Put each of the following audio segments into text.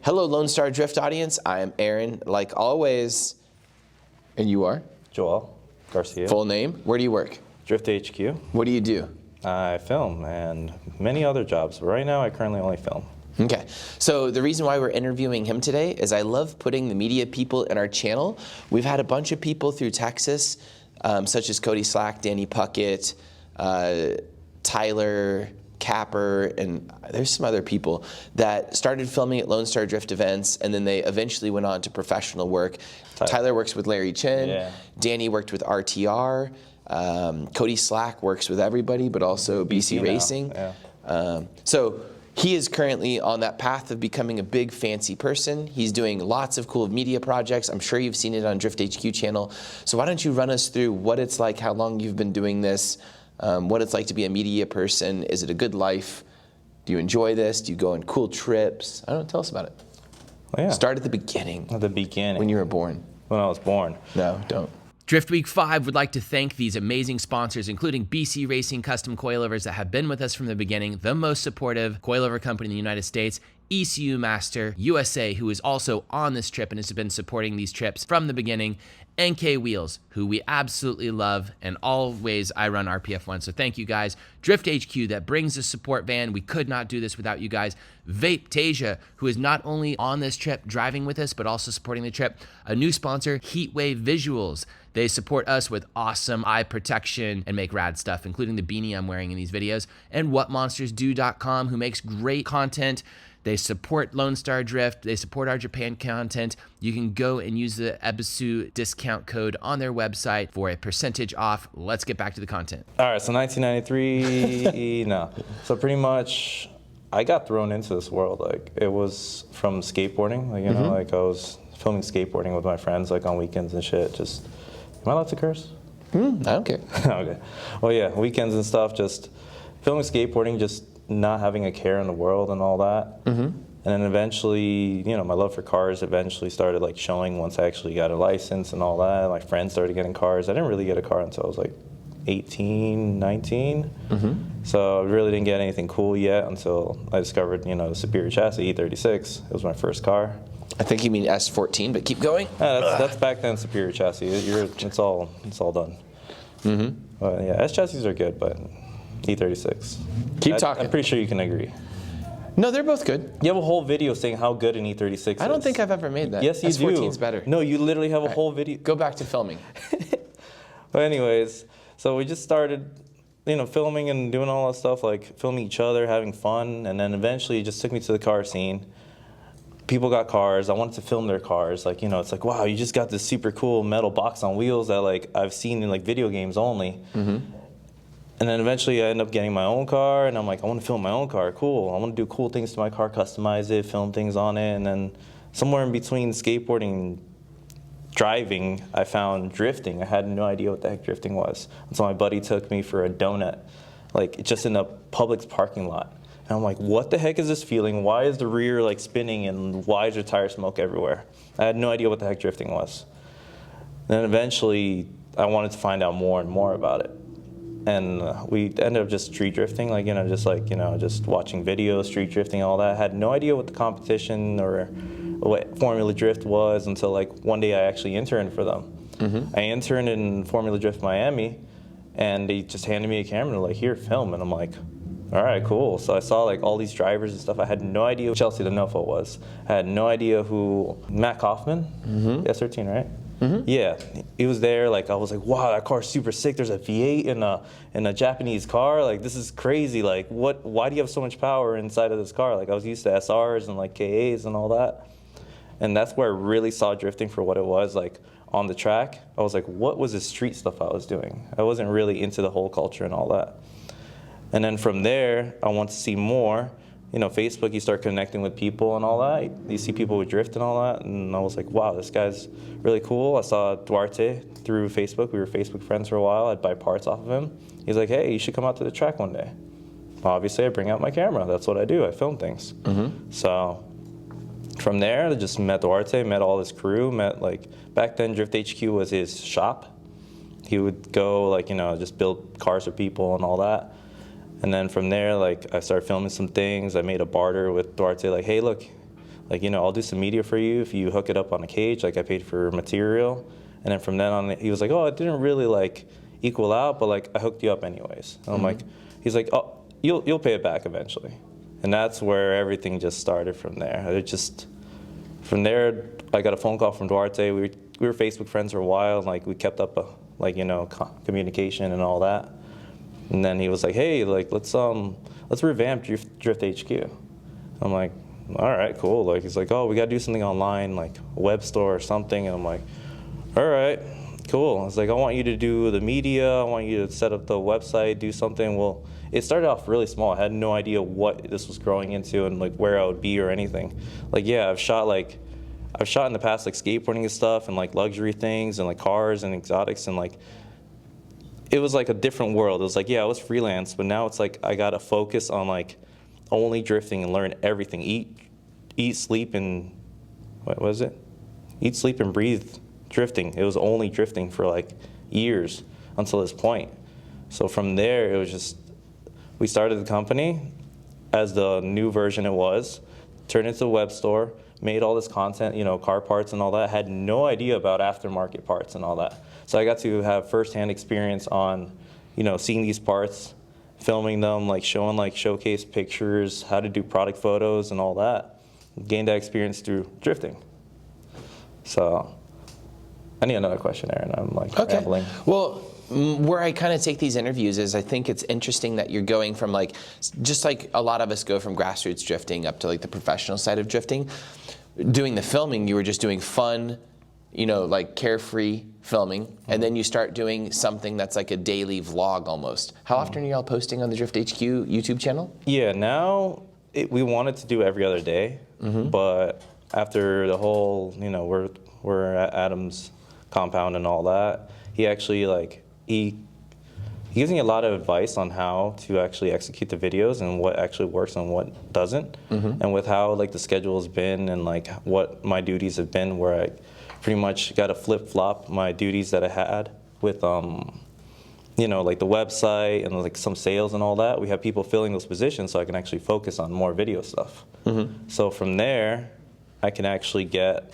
Hello, Lone Star Drift audience. I am Aaron, like always. And you are? Joel Garcia. Full name? Where do you work? Drift HQ. What do you do? I film and many other jobs, but right now I currently only film. Okay, so the reason why we're interviewing him today is I love putting the media people in our channel. We've had a bunch of people through Texas, such as Cody Slack, Danny Puckett, Tyler Capper, and there's some other people that started filming at Lone Star Drift events, and then they eventually went on to professional work. Tyler works with Larry Chin. Yeah. Danny worked with RTR. Cody Slack works with everybody, but also BC Racing. Yeah. So he is currently on that path of becoming a big fancy person. He's doing lots of cool media projects. I'm sure you've seen it on Drift HQ channel. So why don't you run us through what it's like, how long you've been doing this, what it's like to be a media person. Is it a good life? Do you enjoy this? Do you go on cool trips? I don't know, tell us about it. Well, yeah. Start at the beginning. At the beginning. When you were born. When I was born. No, don't. Drift Week 5 would like to thank these amazing sponsors, including BC Racing Custom Coilovers that have been with us from the beginning, the most supportive coilover company in the United States, ECU Master USA, who is also on this trip and has been supporting these trips from the beginning, NK Wheels, who we absolutely love, and always I run RPF1, so thank you guys. Drift HQ, that brings the support van. We could not do this without you guys. Vapetasia, who is not only on this trip driving with us, but also supporting the trip. A new sponsor, Heatwave Visuals. They support us with awesome eye protection and make rad stuff, including the beanie I'm wearing in these videos. And WhatMonstersDo.com, who makes great content. They support Lone Star Drift. They support our Japan content. You can go and use the Ebisu discount code on their website for a percentage off. Let's get back to the content. All right, so 1993, no. So pretty much, I got thrown into this world. Like, it was from skateboarding. Like, you know, like I was filming skateboarding with my friends, like on weekends and shit. Just, am I allowed to curse? I don't care. Okay. Well, yeah, weekends and stuff, just filming skateboarding, just not having a care in the world and all that. And then eventually, you know, my love for cars eventually started like showing once I actually got a license and all that. My friends started getting cars. I didn't really get a car until I was like 18, 19. So I really didn't get anything cool yet until I discovered, you know, the Superior Chassis E36. It was my first car. I think you mean S14, but keep going. That's back then Superior Chassis. It's all done. But yeah, S chassis are good, but E36. Keep talking. I'm pretty sure you can agree. No, they're both good. You have a whole video saying how good an E36 is. I don't think I've ever made that. Yes, you do. S14's better. No, you literally have a whole video. Go back to filming. But anyways, so we just started, you know, filming and doing all that stuff, like filming each other, having fun, and then eventually it just took me to the car scene. People got cars. I wanted to film their cars. Like, you know, it's like, wow, you just got this super cool metal box on wheels that like I've seen in like video games only. And then eventually I end up getting my own car, and I'm like, I want to film my own car. Cool. I want to do cool things to my car, customize it, film things on it. And then somewhere in between skateboarding and driving, I found drifting. I had no idea what the heck drifting was until my buddy took me for a donut, like just in a Publix parking lot. And I'm like, what the heck is this feeling? Why is the rear like spinning, and why is there tire smoke everywhere? I had no idea what the heck drifting was. Then eventually I wanted to find out more and more about it. And we ended up just street drifting, like, you know, just watching videos, street drifting, all that. I had no idea what the competition or what Formula Drift was until like one day I actually interned for them. I interned in Formula Drift Miami, and they just handed me a camera and like, here, film. And I'm like, all right, cool. So I saw like all these drivers and stuff. I had no idea who Chelsea D'Onofrio was. I had no idea who Matt Kaufman, S13, right? Yeah, he was there. Like, I was like, wow, that car's super sick. There's a V8 in a Japanese car. Like, this is crazy. Like, why do you have so much power inside of this car? Like, I was used to SRs and like KAs and all that. And that's where I really saw drifting for what it was. Like, on the track, I was like, what was the street stuff I was doing? I wasn't really into the whole culture and all that. And then from there, I want to see more. You know, Facebook, you start connecting with people and all that. You see people with drift and all that. And I was like, wow, this guy's really cool. I saw Duarte through Facebook. We were Facebook friends for a while. I'd buy parts off of him. He's like, hey, you should come out to the track one day. Obviously, I bring out my camera. That's what I do. I film things. So from there, I just met Duarte, met all his crew, met like, back then Drift HQ was his shop. He would go like, you know, just build cars for people and all that. And then from there, like, I started filming some things. I made a barter with Duarte, like, hey, look, like, you know, I'll do some media for you if you hook it up on a cage. Like, I paid for material. And then from then on, he was like, oh, it didn't really like equal out, but like I hooked you up anyways. And I'm like, he's like, oh, you'll pay it back eventually. And that's where everything just started from there. From there, I got a phone call from Duarte. We were Facebook friends for a while, and like we kept up like, you know, communication and all that. And then he was like, hey, like let's revamp Drift HQ. I'm like, all right, cool. Like, he's like, oh, we got to do something online, like a web store or something. And I'm like, all right, cool. It's like, I want you to do the media. I want you to set up the website, do something. Well, it started off really small. I had no idea what this was growing into and like where I would be or anything. Like, yeah, I've shot in the past like skateboarding and stuff and like luxury things and like cars and exotics, and like it was like a different world. It was like, yeah, I was freelance, but now it's like I got to focus on like only drifting and learn everything. Eat, sleep, and what was it? Eat, sleep, and breathe drifting. It was only drifting for like years until this point. So from there, it was just, we started the company as the new version it was, turned into a web store, made all this content, you know, car parts and all that. Had no idea about aftermarket parts and all that. So I got to have firsthand experience on, you know, seeing these parts, filming them, like showing like showcase pictures, how to do product photos and all that. Gained that experience through drifting. So I need another question, Aaron. I'm like rambling. Well, where I kind of take these interviews is I think it's interesting that you're going from like, just like a lot of us go from grassroots drifting up to like the professional side of drifting. Doing the filming, you were just doing fun, you know, like carefree filming, and then you start doing something that's like a daily vlog almost. How often are y'all posting on the Drift HQ YouTube channel? Yeah, now we wanted to do every other day, but after the whole, you know, we're at Adam's compound and all that, he actually like, he gives me a lot of advice on how to actually execute the videos and what actually works and what doesn't. And with how like the schedule has been and like what my duties have been, where I pretty much got to flip-flop my duties that I had with you know, like the website and like some sales and all that. We have people filling those positions so I can actually focus on more video stuff. So from there, I can actually get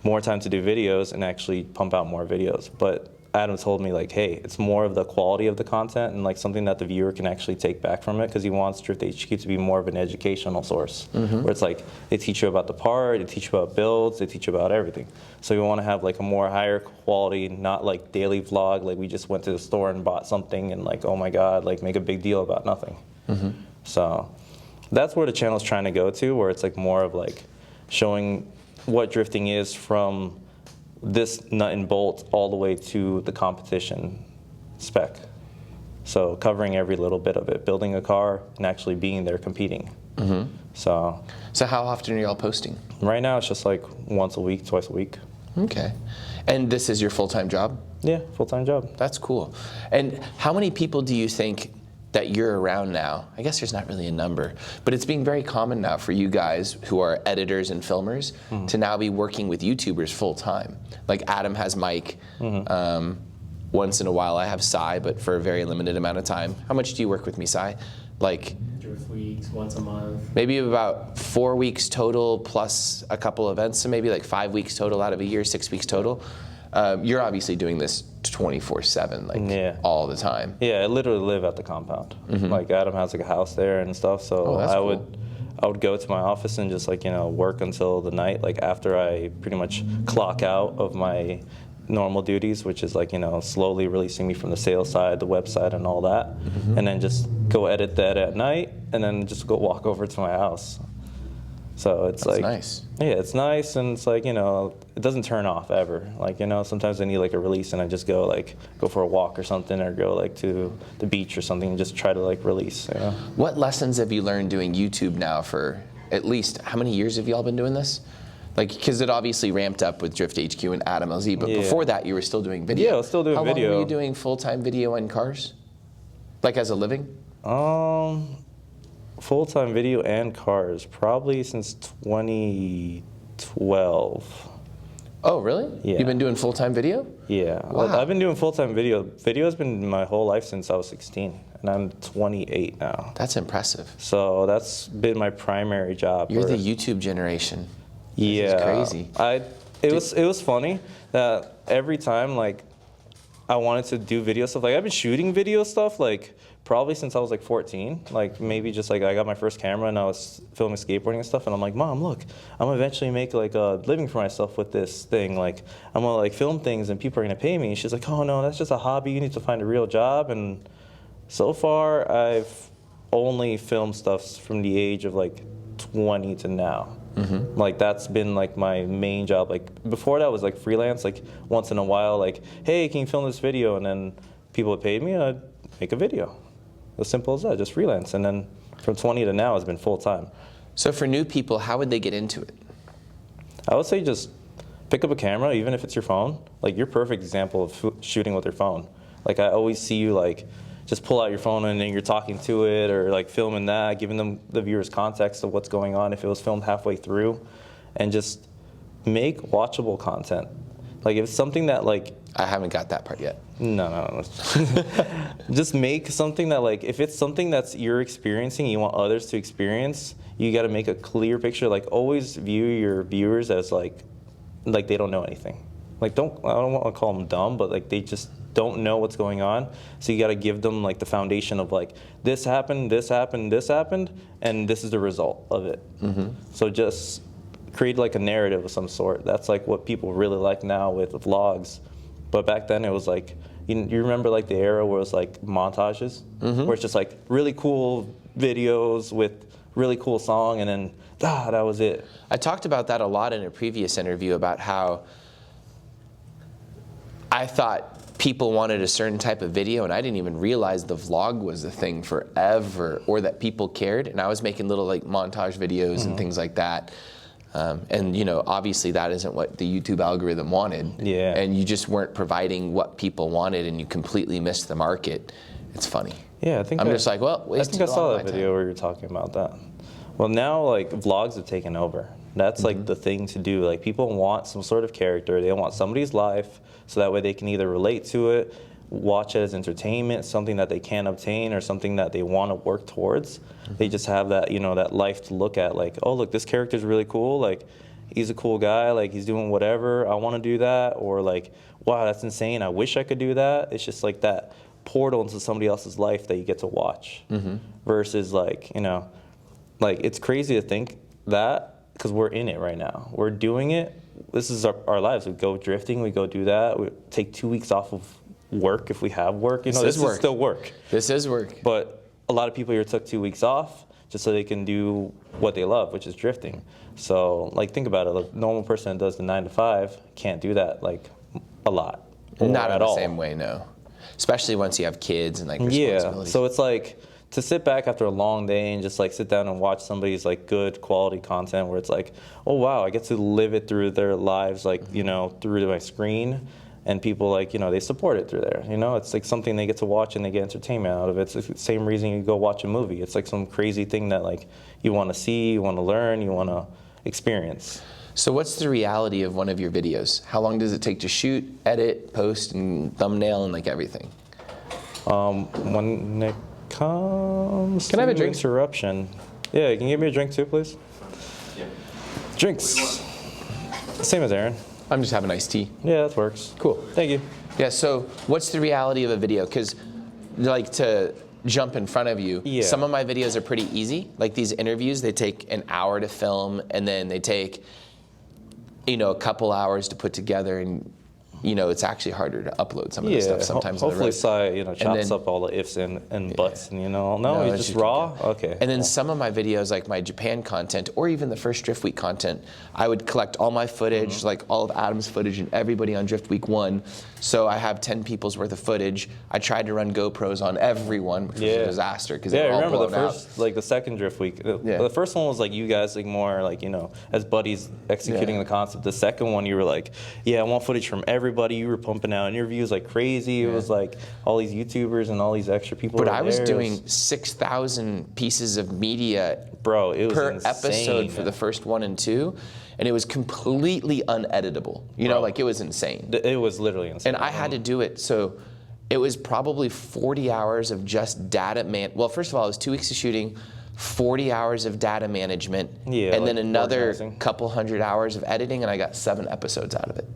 more time to do videos and actually pump out more videos. But Adam told me like, hey, it's more of the quality of the content and like something that the viewer can actually take back from it, because he wants Drift HQ to be more of an educational source, where it's like they teach you about the part, they teach you about builds, they teach you about everything. So we want to have like a more higher quality, not like daily vlog, like we just went to the store and bought something and like, oh my God, like make a big deal about nothing. So that's where the channel's trying to go to, where it's like more of like showing what drifting is from this nut and bolt all the way to the competition spec. So covering every little bit of it, building a car and actually being there competing. So how often are y'all posting? Right now it's just like once a week, twice a week. Okay. And this is your full-time job? Yeah, full-time job. That's cool. And how many people do you think that you're around now? I guess there's not really a number, but it's being very common now for you guys who are editors and filmers to now be working with YouTubers full-time. Like Adam has Mike. Once in a while I have Sai, but for a very limited amount of time. How much do you work with me, Sai? Like Drift weeks, once a month. maybe about 4 weeks total plus a couple events, so maybe like 5 weeks total out of a year, 6 weeks total. You're obviously doing this 24/7, like all the time. Yeah, I literally live at the compound. Like Adam has like a house there and stuff, so I would go to my office and just like, you know, work until the night, like after I pretty much clock out of my normal duties, which is like, you know, slowly releasing me from the sales side, the website and all that, and then just go edit that at night and then just go walk over to my house. So it's That's like, nice. Yeah, it's nice, and it's like, you know, it doesn't turn off ever. Like, you know, sometimes I need like a release and I just go for a walk or something, or go like to the beach or something and just try to like release, you know. What lessons have you learned doing YouTube now for at least, how many years have y'all been doing this? Like, because it obviously ramped up with Drift HQ and Adam LZ, but before that you were still doing video. Yeah, I was still doing How video. long were you doing full-time video and cars? Like as a living? Full-time video and cars, probably since 2012. Oh, really? Yeah. You've been doing full-time video? Yeah. Wow. Well, I've been doing full-time video. Video has been my whole life since I was 16, and I'm 28 now. That's impressive. So that's been my primary job. You're the YouTube generation. Yeah. This is crazy. It was funny that every time like I wanted to do video stuff, like I've been shooting video stuff like probably since I was like 14, like maybe just like I got my first camera and I was filming skateboarding and stuff, and I'm like, Mom, look, I'm gonna eventually make like a living for myself with this thing. Like I'm gonna like film things and people are gonna pay me. And she's like, oh no, that's just a hobby. You need to find a real job. And so far, I've only filmed stuff from the age of like 20 to now. Mm-hmm. Like that's been like my main job. Like before that was like freelance, like once in a while, like, hey, can you film this video? And then people would pay me and I'd make a video. As simple as that, just freelance. And then from 20 to now, it's been full time. So for new people, how would they get into it? I would say just pick up a camera, even if it's your phone. Like you're a perfect example of shooting with your phone. Like I always see you like just pull out your phone and then you're talking to it, or like filming that, giving them the viewers context of what's going on if it was filmed halfway through, and just make watchable content. Like if it's something that like I haven't got that part yet. No. Just make something that like if it's something that's you're experiencing, you want others to experience, you got to make a clear picture. Like always view your viewers as like they don't know anything. Like I don't want to call them dumb, but like they just don't know what's going on. So you got to give them like the foundation of like this happened, this happened, this happened, and this is the result of it. Mm-hmm. So just create like a narrative of some sort. That's like what people really like now with vlogs. But back then it was like, you remember like the era where it was like montages, mm-hmm. where it's just like really cool videos with really cool song, and then that was it. I talked about that a lot in a previous interview about how I thought people wanted a certain type of video, and I didn't even realize the vlog was a thing forever, or that people cared. And I was making little like montage videos mm-hmm. and things like that. And you know, obviously that isn't what the YouTube algorithm wanted. Yeah. And you just weren't providing what people wanted, and you completely missed the market. It's funny. Yeah, I think I'm just like, well, I think I saw that video where you're talking about that. Well, now like vlogs have taken over. That's like mm-hmm. the thing to do. Like people want some sort of character. They want somebody's life, so that way they can either relate to it, watch it as entertainment, something that they can obtain, or something that they want to work towards. Mm-hmm. They just have that, you know, that life to look at. Like, oh, look, this character's really cool. Like, he's a cool guy. Like, he's doing whatever. I want to do that. Or like, wow, that's insane. I wish I could do that. It's just like that portal into somebody else's life that you get to watch. Mm-hmm. Versus like, you know, like it's crazy to think that, because we're in it right now. We're doing it. This is our lives. We go drifting. We go do that. We take 2 weeks off of work if we have work. You know, this is still work. This is work. But a lot of people here took 2 weeks off just so they can do what they love, which is drifting. So, like, think about it. A normal person that does the 9 to 5 can't do that, like, a lot. Not in the same way, no. Especially once you have kids and, like, responsibilities. Yeah, so it's like, to sit back after a long day and just like sit down and watch somebody's like good quality content where it's like, oh wow, I get to live it through their lives, like, you know, through my screen, and people like, you know, they support it through there. You know, it's like something they get to watch and they get entertainment out of it. It's the same reason you go watch a movie. It's like some crazy thing that like you want to see, you want to learn, you want to experience. So what's the reality of one of your videos? How long does it take to shoot, edit, post, and thumbnail, and like everything? When it comes Can I have a drink? Interruption. Yeah, can you give me a drink too, please? Yeah. Drinks. Same as Aaron. I'm just having iced tea. Yeah, that works. Cool. Thank you. Yeah, so what's the reality of a video? Because like to jump in front of you, yeah. Some of my videos are pretty easy. Like these interviews, they take an hour to film, and then they take, you know, a couple hours to put together, and you know, it's actually harder to upload some of the stuff sometimes. Hopefully Sai, you know, chops up all the ifs and buts, and you know, no, he's just raw. Okay. And then some of my videos, like my Japan content, or even the first Drift Week content, I would collect all my footage, mm-hmm. like all of Adam's footage and everybody on Drift Week 1. So I have 10 people's worth of footage. I tried to run GoPros on everyone, which was a disaster because they were all blown the first, like the second Drift Week. The first one was like you guys, like more like, you know, as buddies executing the concept. The second one, you were like, yeah, I want footage from everyone. everybody. You were pumping out interviews like crazy. It was like all these YouTubers and all these extra people. But I was doing 6,000 pieces of media, bro, it was per insane, episode for the first 1 and 2, and it was completely uneditable. You know, like it was insane. It was literally insane. And I had to do it, so it was probably 40 hours of just data Well, first of all, it was 2 weeks of shooting, 40 hours of data management, and then another couple hundred hours of editing, and I got 7 episodes out of it.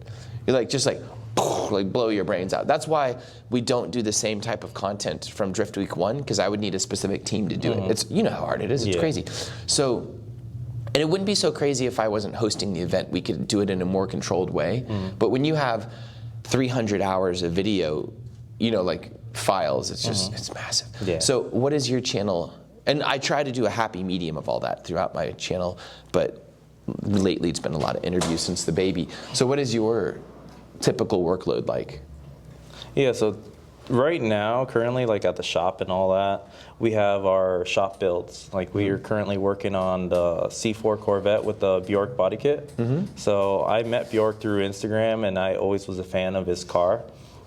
You're like, just like blow your brains out. That's why we don't do the same type of content from Drift Week 1, because I would need a specific team to do it. It's, you know how hard it is, it's crazy. So, and it wouldn't be so crazy if I wasn't hosting the event. We could do it in a more controlled way. But when you have 300 hours of video, you know, like files, it's just, it's massive. So what is your channel? And I try to do a happy medium of all that throughout my channel, but lately it's been a lot of interviews since the baby. So what is your typical workload like? Yeah, so right now, currently, like at the shop and all that, we have our shop builds. Like we are currently working on the C4 Corvette with the Bjork body kit. So I met Bjork through Instagram, and I always was a fan of his car.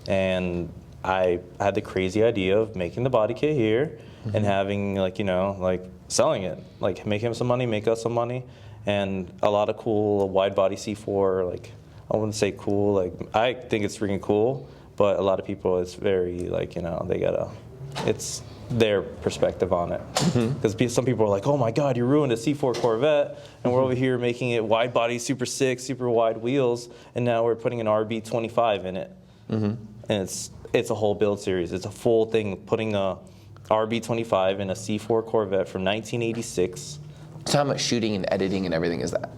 And I had the crazy idea of making the body kit here and having, like, you know, like selling it, like make him some money, make us some money, and a lot of cool wide body C4. Like, I wouldn't say cool, like I think it's freaking cool, but a lot of people, it's very like, you know, they gotta, it's their perspective on it. Because some people are like, oh my God, you ruined a C4 Corvette, and we're over here making it wide body, super sick, super wide wheels, and now we're putting an RB25 in it. And it's a whole build series. It's a full thing, putting a RB25 in a C4 Corvette from 1986. So how much shooting and editing and everything is that?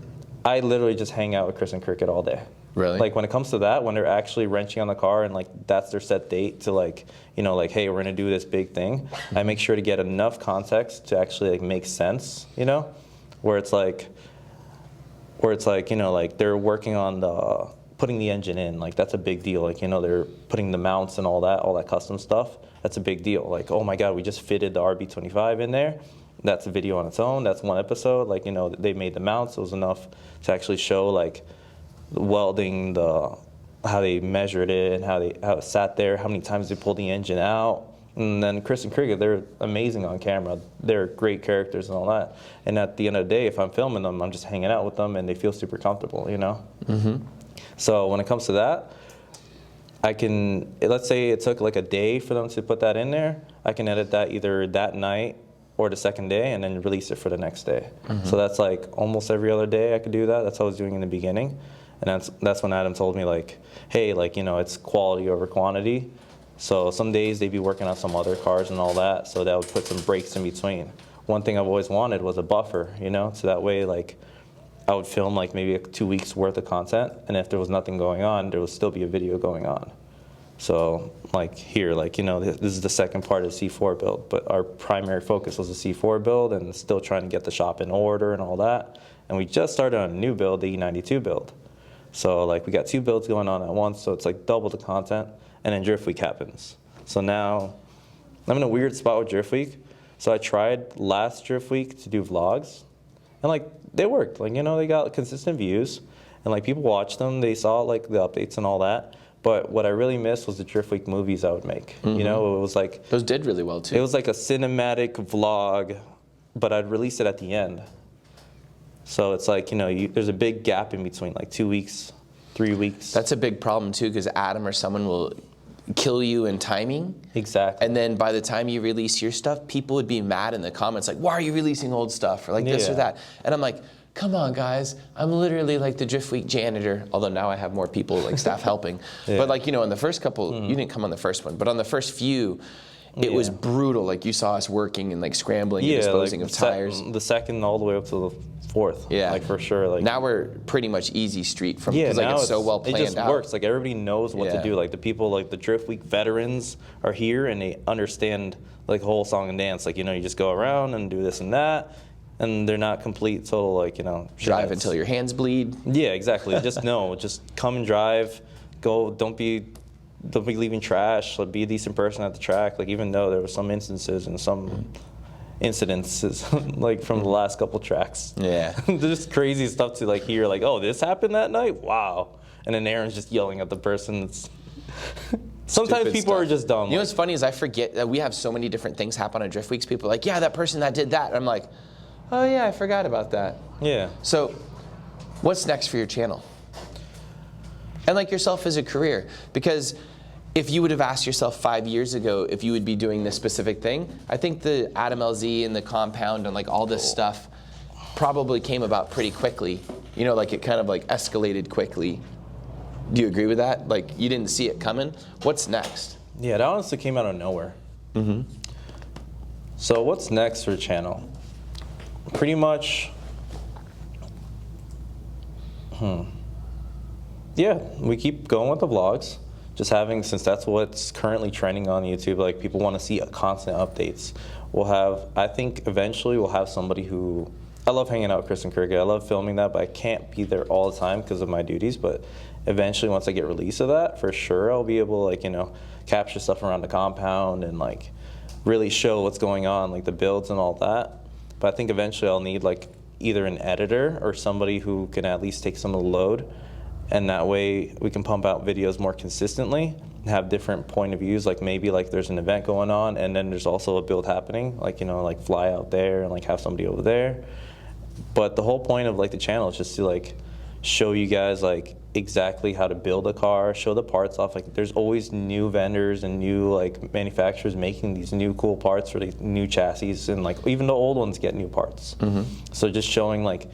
I literally just hang out with Chris and Cricket all day. Really? Like when it comes to that, when they're actually wrenching on the car and like that's their set date to like, you know, like, hey, we're gonna do this big thing, I make sure to get enough context to actually like make sense, you know? Where it's like, you know, like they're working on the, putting the engine in, like that's a big deal. Like, you know, they're putting the mounts and all that custom stuff. That's a big deal. Like, oh my God, we just fitted the RB25 in there. That's a video on its own. That's one episode. Like, you know, they made the mounts. It was enough to actually show like welding, how they measured it and how it sat there, how many times they pulled the engine out. And then Chris and Krieger, they're amazing on camera. They're great characters and all that. And at the end of the day, if I'm filming them, I'm just hanging out with them and they feel super comfortable, you know? So when it comes to that, I can, let's say it took like a day for them to put that in there, I can edit that either that night or the second day and then release it for the next day. So that's like almost every other day I could do that. That's what I was doing in the beginning. And that's when Adam told me like, hey, like, you know, it's quality over quantity. So some days they'd be working on some other cars and all that, so that would put some breaks in between. One thing I've always wanted was a buffer, you know, so that way like I would film like maybe 2 weeks worth of content, and if there was nothing going on, there would still be a video going on. So like here, like, you know, this is the second part of the C4 build, but our primary focus was the C4 build and still trying to get the shop in order and all that. And we just started on a new build, the E92 build. So like we got 2 builds going on at once, so it's like double the content, and then Drift Week happens. So now I'm in a weird spot with Drift Week. So I tried last Drift Week to do vlogs, and like they worked. Like, you know, they got consistent views, and like people watched them, they saw like the updates and all that. But what I really missed was the Drift Week movies I would make. You know, it was like, those did really well too. It was like a cinematic vlog, but I'd release it at the end. So it's like, you know, there's a big gap in between, like 2 weeks, 3 weeks. That's a big problem too, because Adam or someone will kill you in timing. Exactly. And then by the time you release your stuff, people would be mad in the comments like, why are you releasing old stuff? Or like this or that. And I'm like, come on guys, I'm literally like the Drift Week janitor, although now I have more people like staff helping. But like, you know, in the first couple, you didn't come on the first one, but on the first few, it was brutal. Like you saw us working and like scrambling and disposing like of tires. The second all the way up to the fourth. Yeah. Like for sure. Like now we're pretty much easy street from, because like it's so well planned out. It just works. Like everybody knows what to do. Like the people, like the Drift Week veterans are here and they understand like the whole song and dance. Like, you know, you just go around and do this and that. And they're not complete total, like, you know, drive until your hands bleed. Yeah, exactly. Just just come and drive. Go. Don't be leaving trash. Like, be a decent person at the track. Like, even though there were some instances and some incidences, like from the last couple tracks. Yeah. There's crazy stuff to like hear. Like, oh, this happened that night. Wow. and then Aaron's just yelling at the person. It's sometimes Stupid people stuff. are just dumb. You know what's funny is I forget that we have so many different things happen on Drift Weeks. People are like, yeah, that person that did that. And I'm like, oh yeah, I forgot about that. Yeah. So what's next for your channel? And like yourself as a career, because if you would have asked yourself 5 years ago if you would be doing this specific thing, I think the Adam LZ and the compound and like all this stuff probably came about pretty quickly. You know, like it kind of like escalated quickly. Do you agree with that? Like you didn't see it coming. What's next? Yeah, that honestly came out of nowhere. So what's next for the channel? Pretty much, yeah, we keep going with the vlogs. Just having, since that's what's currently trending on YouTube, like people want to see constant updates. We'll have, I think eventually we'll have somebody who, I love hanging out with Chris and Cricket. I love filming that, but I can't be there all the time because of my duties. But eventually, once I get release of that, for sure, I'll be able to, like, you know, capture stuff around the compound and like really show what's going on, like the builds and all that. But I think eventually I'll need like either an editor or somebody who can at least take some of the load. And that way we can pump out videos more consistently and have different point of views. Like maybe like there's an event going on and then there's also a build happening, like, you know, like fly out there and like have somebody over there. But the whole point of like the channel is just to like show you guys like exactly how to build a car, show the parts off. Like there's always new vendors and new like manufacturers making these new cool parts for the new chassis, and like even the old ones get new parts. So just showing like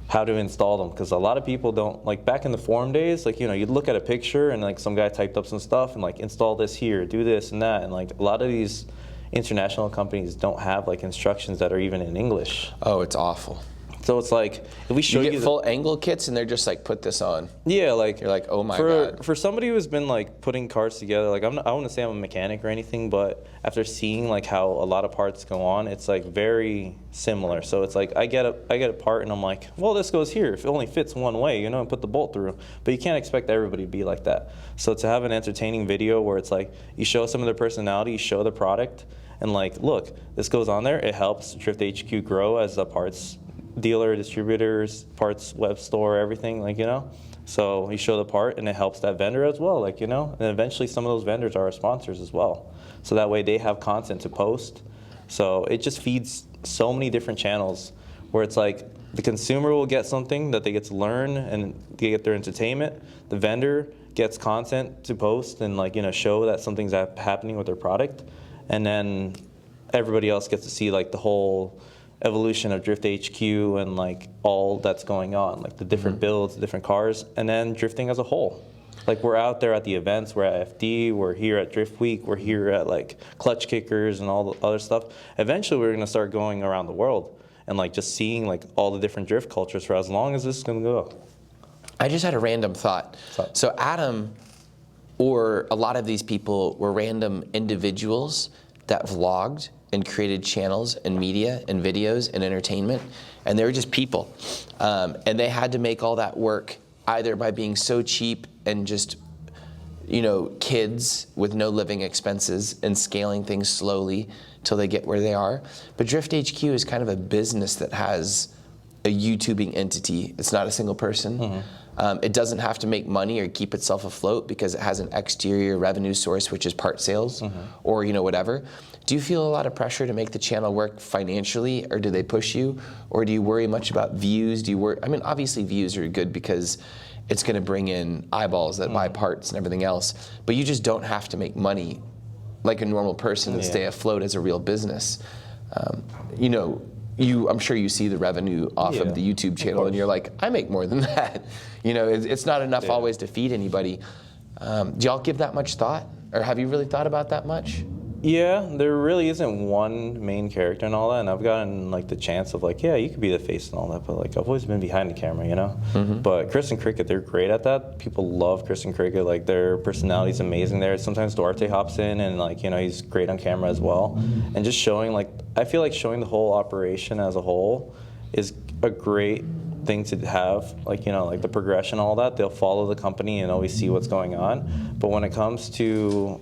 how to install them, because a lot of people don't, like back in the forum days, like, you know, you'd look at a picture and like some guy typed up some stuff and like install this here, do this and that, and like a lot of these international companies don't have like instructions that are even in English. Oh, it's awful. So it's like, if we show You you, get full angle kits and they're just like, put this on. yeah, like You're like, oh my for, God. For somebody who's been like putting cars together, like I wouldn't say I'm a mechanic or anything, but after seeing like how a lot of parts go on, it's like very similar. So it's like I get a part and I'm like, well, this goes here if it only fits one way, you know, and put the bolt through. But you can't expect everybody to be like that. So to have an entertaining video where it's like you show some of their personality, you show the product, and like, look, this goes on there. It helps Drift HQ grow as a parts dealer, distributors, parts web store, everything, like, you know. So you show the part and it helps that vendor as well, like, you know. And eventually some of those vendors are our sponsors as well. So that way they have content to post. So it just feeds so many different channels where it's like the consumer will get something that they get to learn and they get their entertainment. The vendor gets content to post and, like, you know, show that something's happening with their product. And then everybody else gets to see like the whole evolution of Drift HQ and like all that's going on, like the different builds, the different cars, and then drifting as a whole. Like we're out there at the events, we're at FD, we're here at Drift Week, we're here at like Clutch Kickers and all the other stuff. Eventually we're gonna start going around the world and like just seeing like all the different drift cultures for as long as this is gonna go. I just had a random thought. So Adam, or a lot of these people, were random individuals that vlogged and created channels and media and videos and entertainment, and they were just people. And they had to make all that work either by being so cheap and just, you know, kids with no living expenses and scaling things slowly till they get where they are. But Drift HQ is kind of a business that has a YouTubing entity. It's not a single person. It doesn't have to make money or keep itself afloat because it has an exterior revenue source, which is part sales or, you know, whatever. Do you feel a lot of pressure to make the channel work financially, or do they push you? Or do you worry much about views? Do you worry? I mean, obviously views are good because it's going to bring in eyeballs that buy parts and everything else, but you just don't have to make money like a normal person and stay afloat as a real business. You know, I'm sure you see the revenue off of the YouTube channel and you're like, I make more than that. You know, it's not enough always to feed anybody. Do y'all give that much thought? Or have you really thought about that much? Yeah, there really isn't one main character and all that, and I've gotten like the chance of like, yeah, you could be the face and all that, but like I've always been behind the camera, you know? But Chris and Cricket, they're great at that. People love Chris and Cricket, like their personality's amazing there. Sometimes Duarte hops in and like, you know, he's great on camera as well. And just showing like, I feel like showing the whole operation as a whole is a great thing to have, like, you know, like the progression, all that. They'll follow the company and always see what's going on. But when it comes to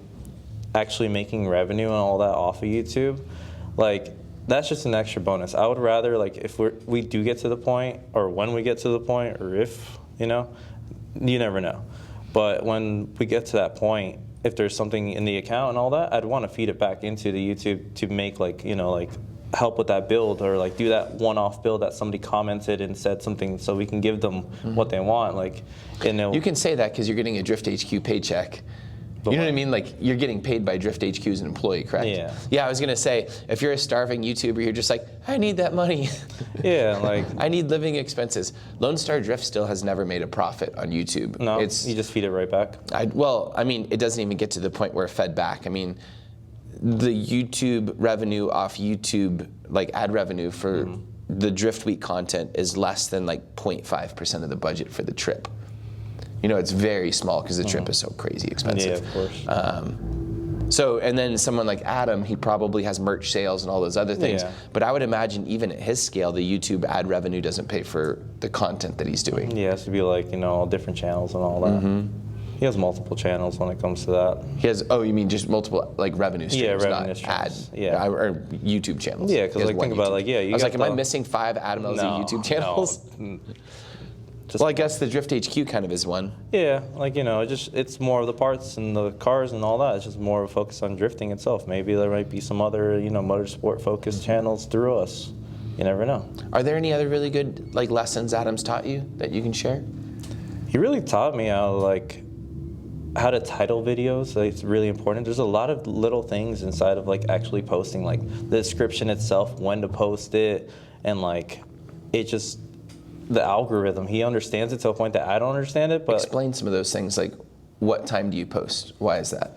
actually making revenue and all that off of YouTube, like that's just an extra bonus. I would rather, like, if we do get to the point, or when we get to the point, or if, you know, you never know. But when we get to that point, if there's something in the account and all that, I'd want to feed it back into the YouTube to make like, you know, like help with that build, or like do that one-off build that somebody commented and said something, so we can give them what they want. Like, you can say that because you're getting a Drift HQ paycheck. You know what I mean? Like, you're getting paid by Drift HQ as an employee, correct? Yeah. Yeah, I was gonna say, if you're a starving YouTuber, you're just like, I need that money. Yeah, like I need living expenses. Lone Star Drift still has never made a profit on YouTube. no, you just feed it right back. Well, I mean, it doesn't even get to the point where it fed back. I mean, the YouTube revenue off YouTube, like ad revenue for the Drift Week content is less than like 0.5% of the budget for the trip. You know, it's very small because the trip is so crazy expensive. Yeah, of course. So, and then someone like Adam, he probably has merch sales and all those other things. Yeah. But I would imagine even at his scale, the YouTube ad revenue doesn't pay for the content that he's doing. Yeah, it has to be like, you know, all different channels and all that. He has multiple channels when it comes to that. He has, oh, you mean just multiple like revenue streams, revenue not streams. ad, Yeah. or YouTube channels. Yeah, because He has like one think about YouTube. like, yeah, you I was got like, am I the- missing 5 Adam LZ YouTube channels? No. Well, I guess the Drift HQ kind of is one. Yeah, like, you know, it's more of the parts and the cars and all that. It's just more of a focus on drifting itself. Maybe there might be some other, you know, motorsport focused channels through us. You never know. Are there any other really good like lessons Adam's taught you that you can share? He really taught me how to title videos. Like, it's really important. There's a lot of little things inside of like actually posting, like the description itself, when to post it, and like it just, the algorithm, he understands it to a point that I don't understand it. But Explain some of those things, like what time do you post? Why is that?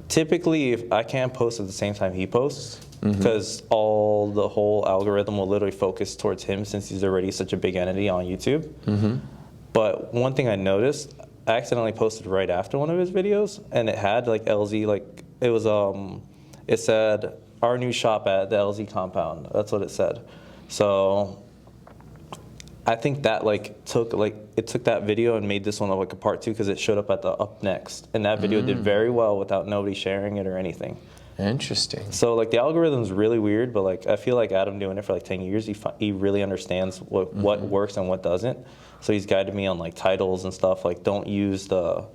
typically, if I can't post at the same time he posts, because the whole algorithm will literally focus towards him since he's already such a big entity on YouTube. But one thing I noticed, I accidentally posted right after one of his videos, and it had like LZ, like it was it said our new shop at the LZ compound. That's what it said. So I think that took that video and made this one like a part 2 because it showed up at the up next, and that video did very well without nobody sharing it or anything. Interesting. So like the algorithm's really weird, but like I feel like Adam doing it for like 10 years, he really understands what works and what doesn't. So he's guided me on like titles and stuff. Like don't use the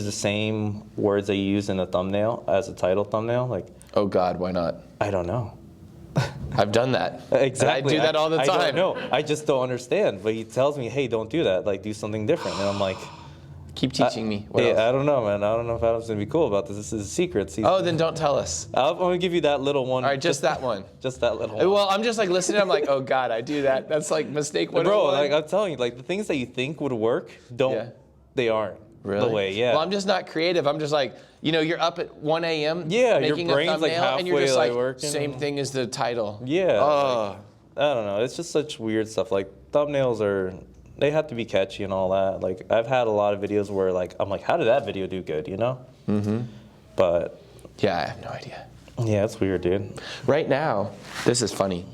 same words that you use in a thumbnail as a title thumbnail. Like, Oh God, why not? I don't know. I've done that. Exactly. I do that all the time. I don't know. I just don't understand. But he tells me, hey, don't do that. Like, do something different. And I'm like, Keep teaching me. What else? I don't know, man. I don't know if Adam's going to be cool about this. This is secrets. Oh, then don't tell us. I'm going to give you that little one. All right, just that one. Just that little one. Well, I'm just like listening. I'm like, oh God, I do that. That's like mistake 101. Bro, like I'm telling you, like the things that you think would work, they aren't. Really? The way, yeah. Well, I'm just not creative. I'm just like, you're up at 1 a.m. Yeah, your making a brain's, thumbnail, like, and you're just halfway, like, working. same thing as the title. Yeah. Oh. I don't know. It's just such weird stuff. Like thumbnails they have to be catchy and all that. Like I've had a lot of videos where like I'm like, how did that video do good? You know? But Yeah, I have no idea. yeah, it's weird, dude. Right now, this is funny.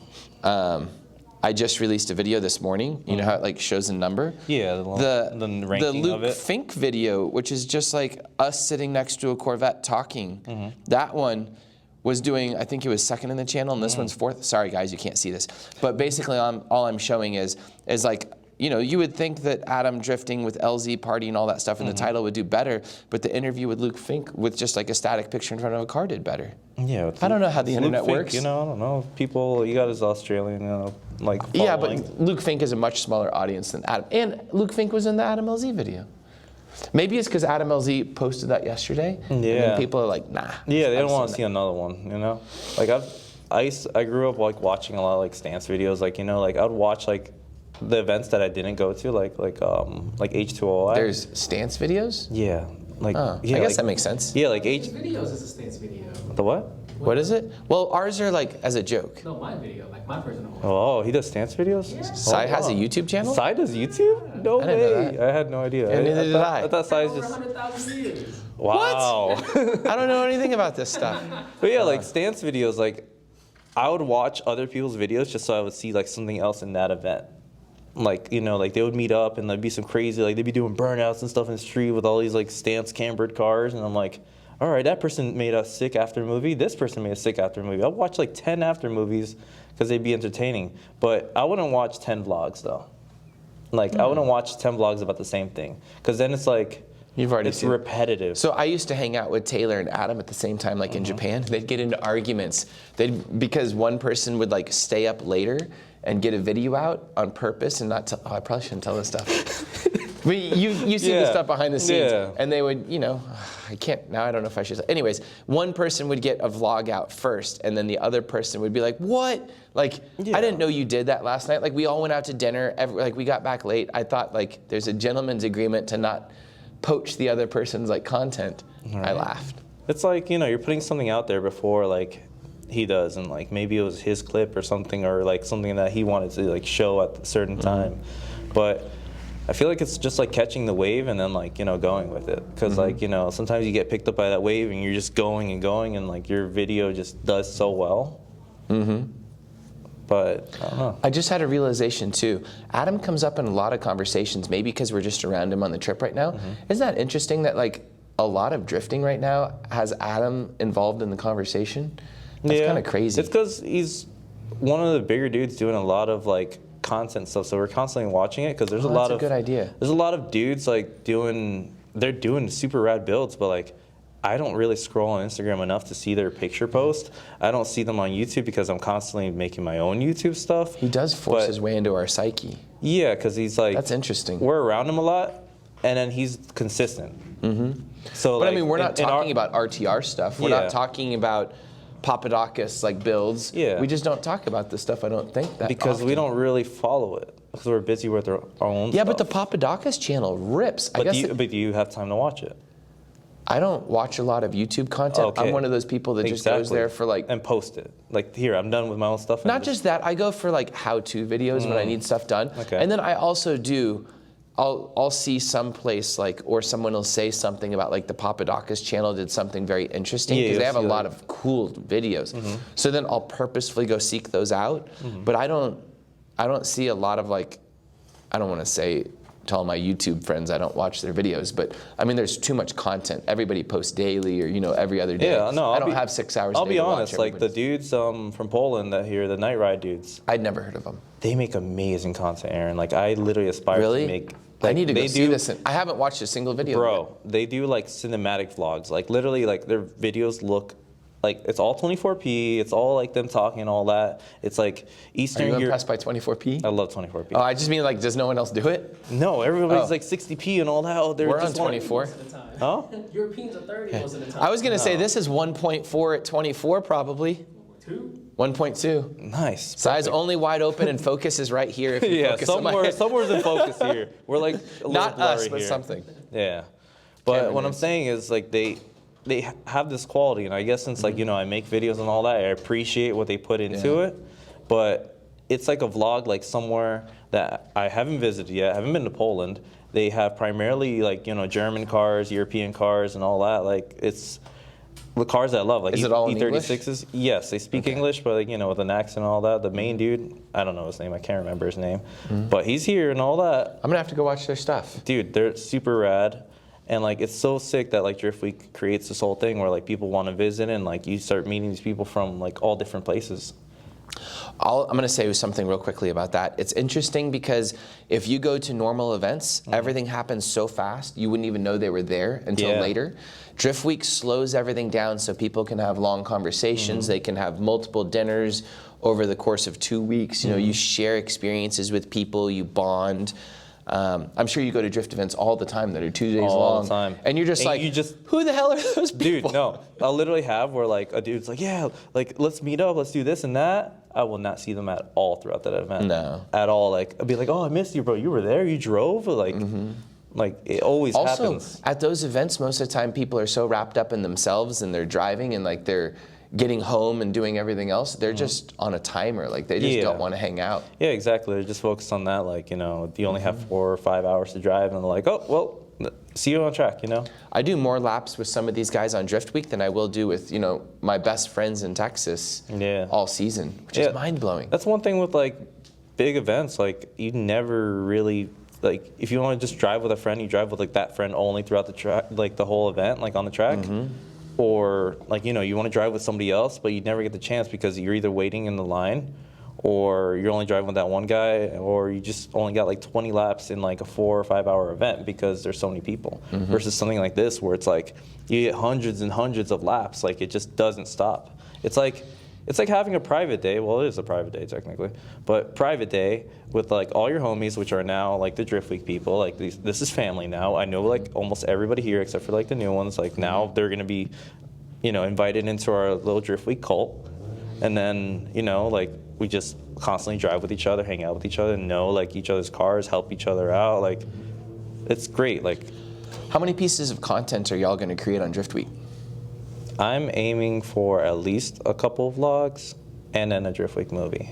I just released a video this morning. You know how it like shows a number? Yeah, the ranking Luke of it. Fink video, which is just like us sitting next to a Corvette talking. That one was doing, I think it was second in the channel, and this one's fourth. Sorry guys, you can't see this. But basically all I'm showing is like, you would think that Adam drifting with LZ party and all that stuff in the title would do better, but the interview with Luke Fink with just like a static picture in front of a car did better. Yeah. I don't know how the Luke internet Fink, works. I don't know. People, you got his Australian, like following. Yeah, but Luke Fink is a much smaller audience than Adam. And Luke Fink was in the Adam LZ video. Maybe it's because Adam LZ posted that yesterday. Yeah. And then people are like, nah. Yeah, they don't want to see another one, Like I grew up like watching a lot of like stance videos, like I would watch like the events that I didn't go to, like H2OI. There's stance videos? Yeah. Like Oh, yeah, I guess like, that makes sense. Yeah, like Which videos is a stance video? The what? What is it? Well, ours are like as a joke. No, my video, like my personal one. Oh, he does stance videos? Yeah. Sai has a YouTube channel? Sai does YouTube? No I didn't know way. that. I had no idea. Yeah, neither did I. I thought Sai's Over just 100,000 views. wow. I don't know anything about this stuff. But yeah, like stance videos, like I would watch other people's videos just so I would see like something else in that event. Like, like they would meet up and there'd be some crazy, like they'd be doing burnouts and stuff in the street with all these like stance cambered cars. And I'm like, all right, that person made a sick after movie. This person made a sick after movie. I'd watch like 10 after movies because they'd be entertaining. But I wouldn't watch 10 vlogs though. Like, I wouldn't watch 10 vlogs about the same thing, because then it's like, You've already it's seen repetitive. So I used to hang out with Taylor and Adam at the same time, like in Japan. They'd get into arguments. Because one person would like stay up later and get a video out on purpose and not tell. Oh, I probably shouldn't tell this stuff. But you see the stuff behind the scenes, and they would, I can't now. I don't know if I should. Anyways, one person would get a vlog out first, and then the other person would be like, "What? Like, I didn't know you did that last night. Like, we all went out to dinner. We got back late. I thought like there's a gentleman's agreement to not poach the other person's like content." Right. I laughed. It's like, you're putting something out there before like he does, and like maybe it was his clip or something, or like something that he wanted to like show at a certain time. But I feel like it's just like catching the wave and then like, going with it. Because like, sometimes you get picked up by that wave and you're just going and going, and like your video just does so well. But I don't know. I just had a realization too. Adam comes up in a lot of conversations, maybe because we're just around him on the trip right now. Isn't that interesting that like a lot of drifting right now has Adam involved in the conversation? That's kind of crazy. It's because he's one of the bigger dudes doing a lot of like content stuff, so we're constantly watching it, because there's a lot of good idea. There's a lot of dudes like doing super rad builds, but like I don't really scroll on Instagram enough to see their picture post. I don't see them on YouTube because I'm constantly making my own YouTube stuff. He does force his way into our psyche. Yeah, because he's like, that's interesting. We're around him a lot, and then he's consistent. So, but like, I mean, we're not talking about RTR stuff. We're not talking about Papadakis like builds. Yeah. We just don't talk about this stuff, I don't think, that because often. we don't really follow it, because we're busy with our own stuff. But the Papadakis channel rips. But do you have time to watch it? I don't watch a lot of YouTube content. Okay. I'm one of those people that just goes there for like... And post it. Like, here, I'm done with my own stuff. Not just that. I go for like how-to videos when I need stuff done. Okay. And then I also do... I'll see someplace like, or someone will say something about like the Papadakis channel did something very interesting, because they have a lot of cool videos. So then I'll purposefully go seek those out. But I don't see a lot of like, I don't want to say to all my YouTube friends I don't watch their videos, but I mean there's too much content. Everybody posts daily or every other day. Yeah, no, I don't have 6 hours. I'll a day be to watch honest, like the dudes from Poland that here, the Night Ride dudes. I'd never heard of them. They make amazing content, Aaron. Like I literally aspire to make. I need to go see this. I haven't watched a single video. Bro, they do like cinematic vlogs. Like literally, like their videos look like it's all 24p. It's all like them talking and all that. It's like Eastern. Are you impressed by 24p? I love 24p. Oh, I just mean like, does no one else do it? No, everybody's like 60p and all that. Oh, we're on 24. Huh? Europeans are 30 most of the time. I was gonna say this is 1.4 at 24 probably. 1.2. Nice. So eyes only wide open and focus is right here. If you focus on somewhere's in focus here. We're like a not little us, but here. something. Yeah, but what I'm saying is like they have this quality, and I guess since like I make videos and all that, I appreciate what they put into it. But it's like a vlog like somewhere that I haven't visited yet. I haven't been to Poland. They have primarily like German cars, European cars, and all that. Like it's the cars I love, like is it all in E36s. Yes, they speak English, but like with an accent and all that. The main dude, I don't know his name. I can't remember his name, but he's here and all that. I'm gonna have to go watch their stuff. Dude, they're super rad, and like it's so sick that like Drift Week creates this whole thing where like people want to visit, and like you start meeting these people from like all different places. I'm going to say something real quickly about that. It's interesting because if you go to normal events, everything happens so fast, you wouldn't even know they were there until later. Drift Week slows everything down so people can have long conversations. They can have multiple dinners over the course of 2 weeks. You share experiences with people, you bond. I'm sure you go to drift events all the time that are 2 days long. All the time. And you're just who the hell are those people? Dude, no. I'll literally have where like a dude's like, yeah, like let's meet up, let's do this and that. I will not see them at all throughout that event. No. At all. Like I'll be like, oh, I missed you, bro. You were there, you drove? Like it always happens. Also, at those events, most of the time people are so wrapped up in themselves and they're driving and like they're getting home and doing everything else, they're just on a timer. Like they just don't want to hang out. Yeah, exactly. They're just focused on that. Like, you only have 4 or 5 hours to drive, and they're like, oh, well, see you on track, I do more laps with some of these guys on Drift Week than I will do with, my best friends in Texas all season, which is mind-blowing. That's one thing with, like, big events. Like, you never really, like, if you want to just drive with a friend, you drive with, like, that friend only throughout the track, like, the whole event, like, on the track. Or, like, you want to drive with somebody else, but you never get the chance because you're either waiting in the line or you're only driving with that one guy, or you just only got like 20 laps in like a 4 or 5 hour event because there's so many people. Versus something like this where it's like you get hundreds and hundreds of laps, like it just doesn't stop. It's like having a private day. Well, it is a private day technically, but private day with like all your homies, which are now like the Drift Week people. Like this is family now. I know like almost everybody here except for like the new ones. Like now they're gonna be, invited into our little Drift Week cult, and then like we just constantly drive with each other, hang out with each other, know like each other's cars, help each other out. Like it's great. Like, how many pieces of content are y'all gonna create on Drift Week? I'm aiming for at least a couple of vlogs and then a Drift Week movie.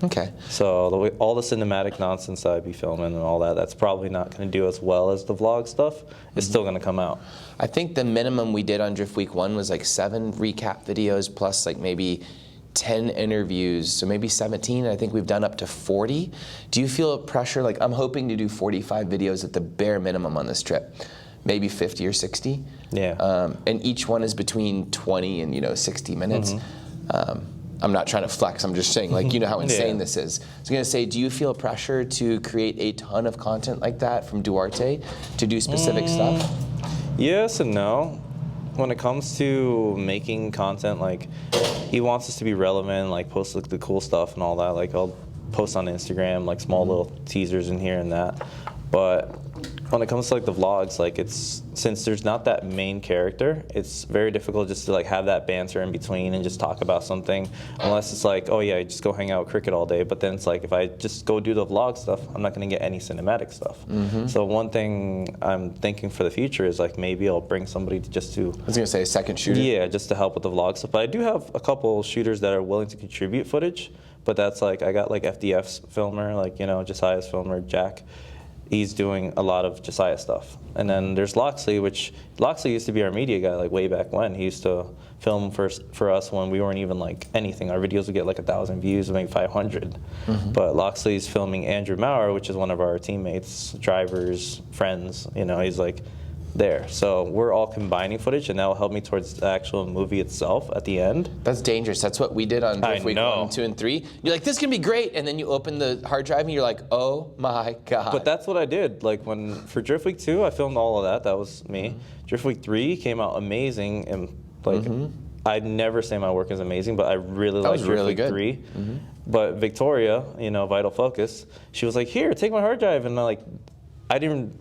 Okay. So all the cinematic nonsense that I'd be filming and all that, that's probably not going to do as well as the vlog stuff. It's still going to come out. I think the minimum we did on Drift Week 1 was like 7 recap videos plus like maybe 10 interviews, so maybe 17. I think we've done up to 40. Do you feel pressure? Like, I'm hoping to do 45 videos at the bare minimum on this trip. Maybe 50 or 60. Yeah. And each one is between 20 and 60 minutes. I'm not trying to flex. I'm just saying, like, how insane this is. I was gonna say, do you feel pressure to create a ton of content like that from Duarte to do specific stuff? Yes and no. When it comes to making content, like, he wants us to be relevant, like post like the cool stuff and all that. Like, I'll post on Instagram like small little teasers in here and that. But when it comes to like the vlogs, like since there's not that main character, it's very difficult just to like have that banter in between and just talk about something, unless it's like, oh yeah, just go hang out with Cricket all day. But then it's like, if I just go do the vlog stuff, I'm not going to get any cinematic stuff. So one thing I'm thinking for the future is like maybe I'll bring somebody to just to, I was gonna say a second shooter. yeah, just to help with the vlog stuff. But I do have a couple shooters that are willing to contribute footage. But that's like, I got like FDF's filmer, like Josiah's filmer, Jack. He's doing a lot of Josiah stuff. And then there's Loxley, which Loxley used to be our media guy like way back when. He used to film for us when we weren't even like anything. Our videos would get like 1,000 views, maybe 500. But Loxley's filming Andrew Maurer, which is one of our teammates, drivers, friends. He's like there. So we're all combining footage, and that will help me towards the actual movie itself at the end. That's dangerous. That's what we did on Drift Week 1, 2, and 3. You're like, this can be great, and then you open the hard drive and you're like, oh my God. But that's what I did. Like for Drift Week 2, I filmed all of that. That was me. Drift Week 3 came out amazing, and like I'd never say my work is amazing, but I really liked Drift Week 3. But Victoria, Vital Focus, she was like, here, take my hard drive, and I didn't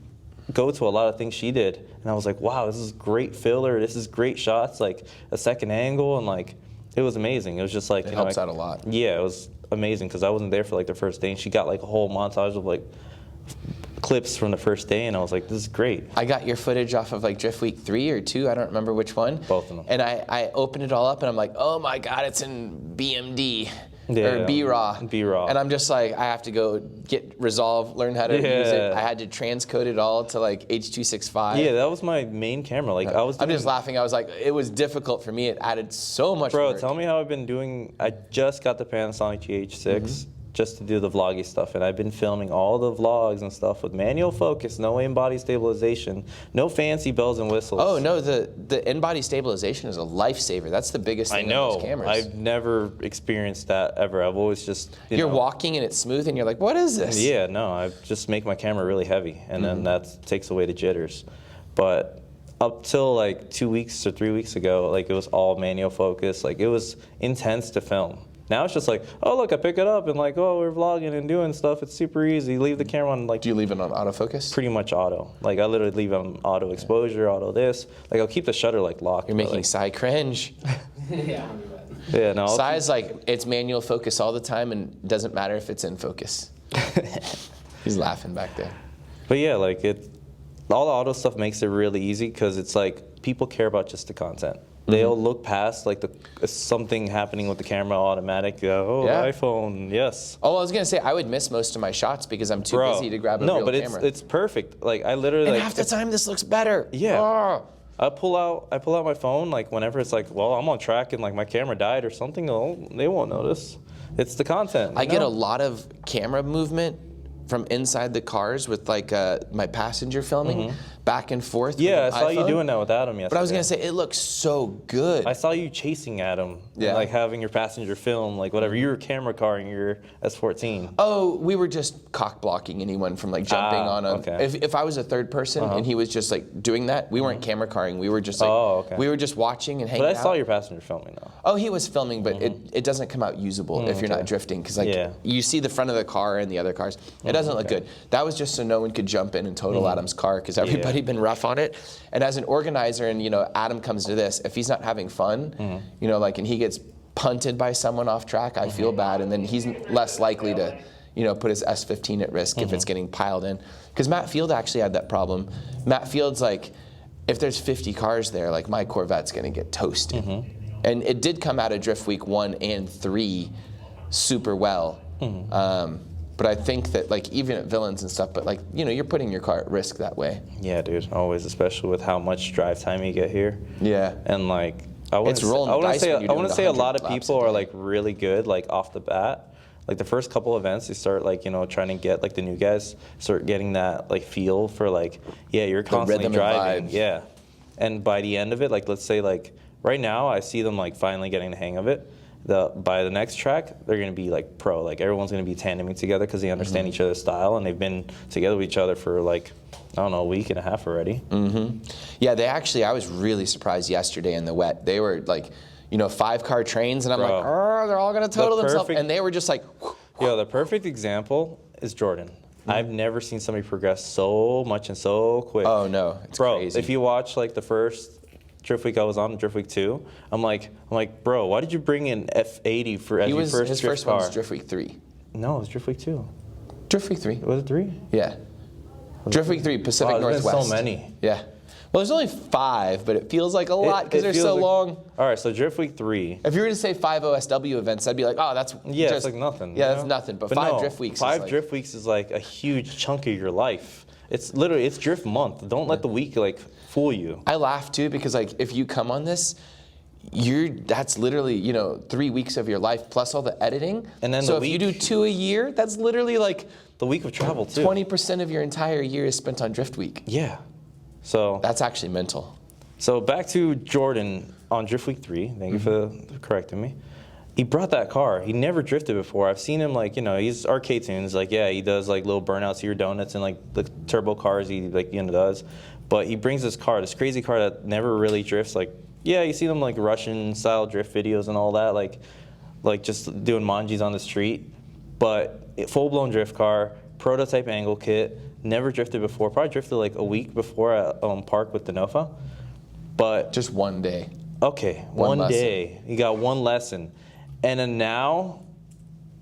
go to a lot of things she did, and I was like, wow, this is great filler, this is great shots, like a second angle, and like it was amazing. It was just like it helps out a lot. Yeah, it was amazing because I wasn't there for like the first day, and she got like a whole montage of like clips from the first day, and I was like, this is great. I got your footage off of like Drift Week 3 or 2, I don't remember which one. Both of them. And I opened it all up, and I'm like, oh my God, it's in BMD. Yeah, or B-Raw. B-Raw. And I'm just like, I have to go get Resolve, learn how to use it. I had to transcode it all to like H.265. Yeah, that was my main camera. Like I'm just laughing. I was like, it was difficult for me. It added so much work. Tell me how I've been doing. I just got the Panasonic GH6 just to do the vloggy stuff, and I've been filming all the vlogs and stuff with manual focus, no in-body stabilization, no fancy bells and whistles. Oh no, the in-body stabilization is a lifesaver. That's the biggest thing on these cameras. I've never experienced that ever. I've always just you're walking and it's smooth, and you're like, what is this? Yeah, no, I just make my camera really heavy, and then that takes away the jitters. But up till like 2 weeks or 3 weeks ago, like it was all manual focus. Like it was intense to film. Now it's just like, oh look, I pick it up and like, oh, we're vlogging and doing stuff. It's super easy. Leave the camera on like. Do you leave it on autofocus? Pretty much auto. Like I literally leave it on auto exposure, auto this. Like I'll keep the shutter like locked. You're making Sai cringe. Yeah. Yeah, no. Sai's like, it's manual focus all the time, and doesn't matter if it's in focus. He's laughing back there. But yeah, like all the auto stuff makes it really easy because it's like people care about just the content. They'll look past like something happening with the camera automatic. iPhone, yes. Oh, I was gonna say I would miss most of my shots because I'm too busy to grab a real camera. No, but it's perfect. Like I literally. And like, half the time this looks better. Yeah. Oh. I pull out my phone like whenever it's like, well, I'm on track and like my camera died or something. They won't notice. It's the content. I get a lot of camera movement from inside the cars with like my passenger filming, back and forth. Yeah, I with an saw you iPhone. doing that with Adam yesterday. But I was gonna say it looks so good. I saw you chasing Adam, Yeah. and like having your passenger film, like whatever. You were camera carring your S14. Oh, we were just cock blocking anyone from like jumping on a. okay. If I was a third person and he was just like doing that, we weren't camera carring. We were just like we were just watching and hanging out. But I saw your passenger filming though. Oh, he was filming, but it doesn't come out usable if you're not drifting because like you see the front of the car and the other cars. It doesn't look good. That was just so no one could jump in and total Adam's car because everybody been rough on it. And as an organizer, and Adam comes to this, if he's not having fun, like, and he gets punted by someone off track, I feel bad, and then he's less likely to, put his S15 at risk if it's getting piled in. Because Matt Field actually had that problem. Matt Field's like, if there's 50 cars there, like my Corvette's gonna get toasted. And it did come out of Drift Week 1 and 3 super well. But I think that like even at Villains and stuff, but like, you're putting your car at risk that way. Yeah, dude, always, especially with how much drive time you get here. Yeah. And like, I want to say a lot of people are like really good like off the bat. Like the first couple events, they start like trying to get like the new guys start getting that like feel for like you're constantly driving. Yeah. And by the end of it, like let's say like right now, I see them like finally getting the hang of it. By the next track, they're going to be like pro. Like everyone's going to be tandeming together because they understand each other's style and they've been together with each other for like, I don't know, a week and a half already. Yeah, I was really surprised yesterday in the wet. They were like, 5-car trains, and I'm like, oh, they're all going to total themselves. And they were just like, the perfect example is Jordan. I've never seen somebody progress so much and so quick. Oh, no, it's crazy. If you watch like the first Drift Week I was on, Drift Week 2, I'm like, bro, why did you bring in F80 for as your first drift his first car? one was Drift Week 3. No, it was Drift Week 2. Drift Week 3. Was it 3? Yeah. Drift Week 3, Pacific There's Northwest. been so many. Yeah. Well, there's only 5, but it feels like a lot because they're so long. All right, so Drift Week 3. If you were to say 5 OSW events, I'd be like, oh, that's it's like nothing. Yeah, that's nothing. But 5 Drift Weeks. 5 Drift Weeks is like a huge chunk of your life. It's literally Drift month. Don't let the week like fool you. I laugh too because like if you come on this, that's literally 3 weeks of your life plus all the editing. And then so if you do 2 a year, that's literally like the week of travel too. 20% of your entire year is spent on Drift Week. Yeah. So that's actually mental. So back to Jordan on Drift Week 3. Thank you for correcting me. He brought that car. He never drifted before. I've seen him like, he's arcade tunes. Like, he does like little burnouts here, donuts, and like the turbo cars he like does. But he brings this car, this crazy car that never really drifts. Like, you see them like Russian style drift videos and all that, like just doing manjis on the street. But full blown drift car, prototype angle kit, never drifted before. Probably drifted like a week before at Park with Denofa. But just one day. Okay, one day. He got one lesson. And then now,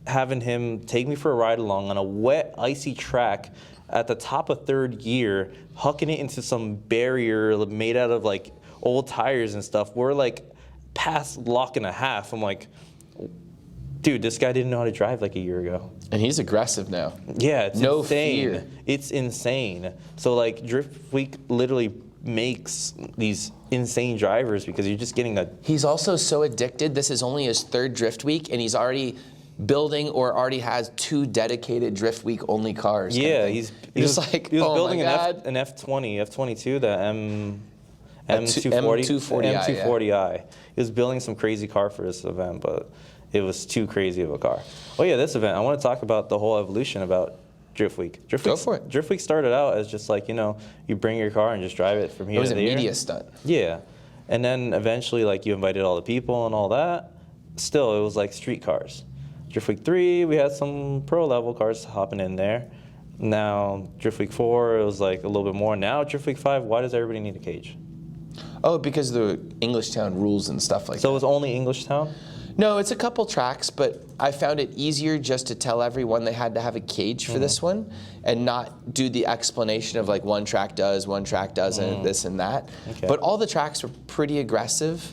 having him take me for a ride along on a wet, icy track at the top of third gear, hucking it into some barrier made out of like old tires and stuff. We're like past lock and a half. I'm like, dude, this guy didn't know how to drive like a year ago. And he's aggressive now. Yeah, it's no insane. Fear. It's insane. So like Drift Week literally makes these insane drivers because you're just getting a... He's also so addicted. This is only his 3rd Drift Week, and he's already building or already has 2 dedicated Drift Week only cars. Yeah, he was building an F20, F22, the M240i. He was building some crazy car for this event, but it was too crazy of a car. Oh yeah, this event, I want to talk about the whole evolution about Drift Week. Go for it. Drift Week started out as just like, you bring your car and just drive it from here to there. It was a media stunt. Yeah. And then eventually, like, you invited all the people and all that. Still, it was like street cars. Drift Week 3, we had some pro-level cars hopping in there. Now, Drift Week 4, it was like a little bit more. Now, Drift Week 5, why does everybody need a cage? Oh, because of the English Town rules and stuff like that. So it was only English Town? No, it's a couple tracks, but I found it easier just to tell everyone they had to have a cage for this one and not do the explanation of like one track does, one track doesn't, this and that. Okay. But all the tracks were pretty aggressive.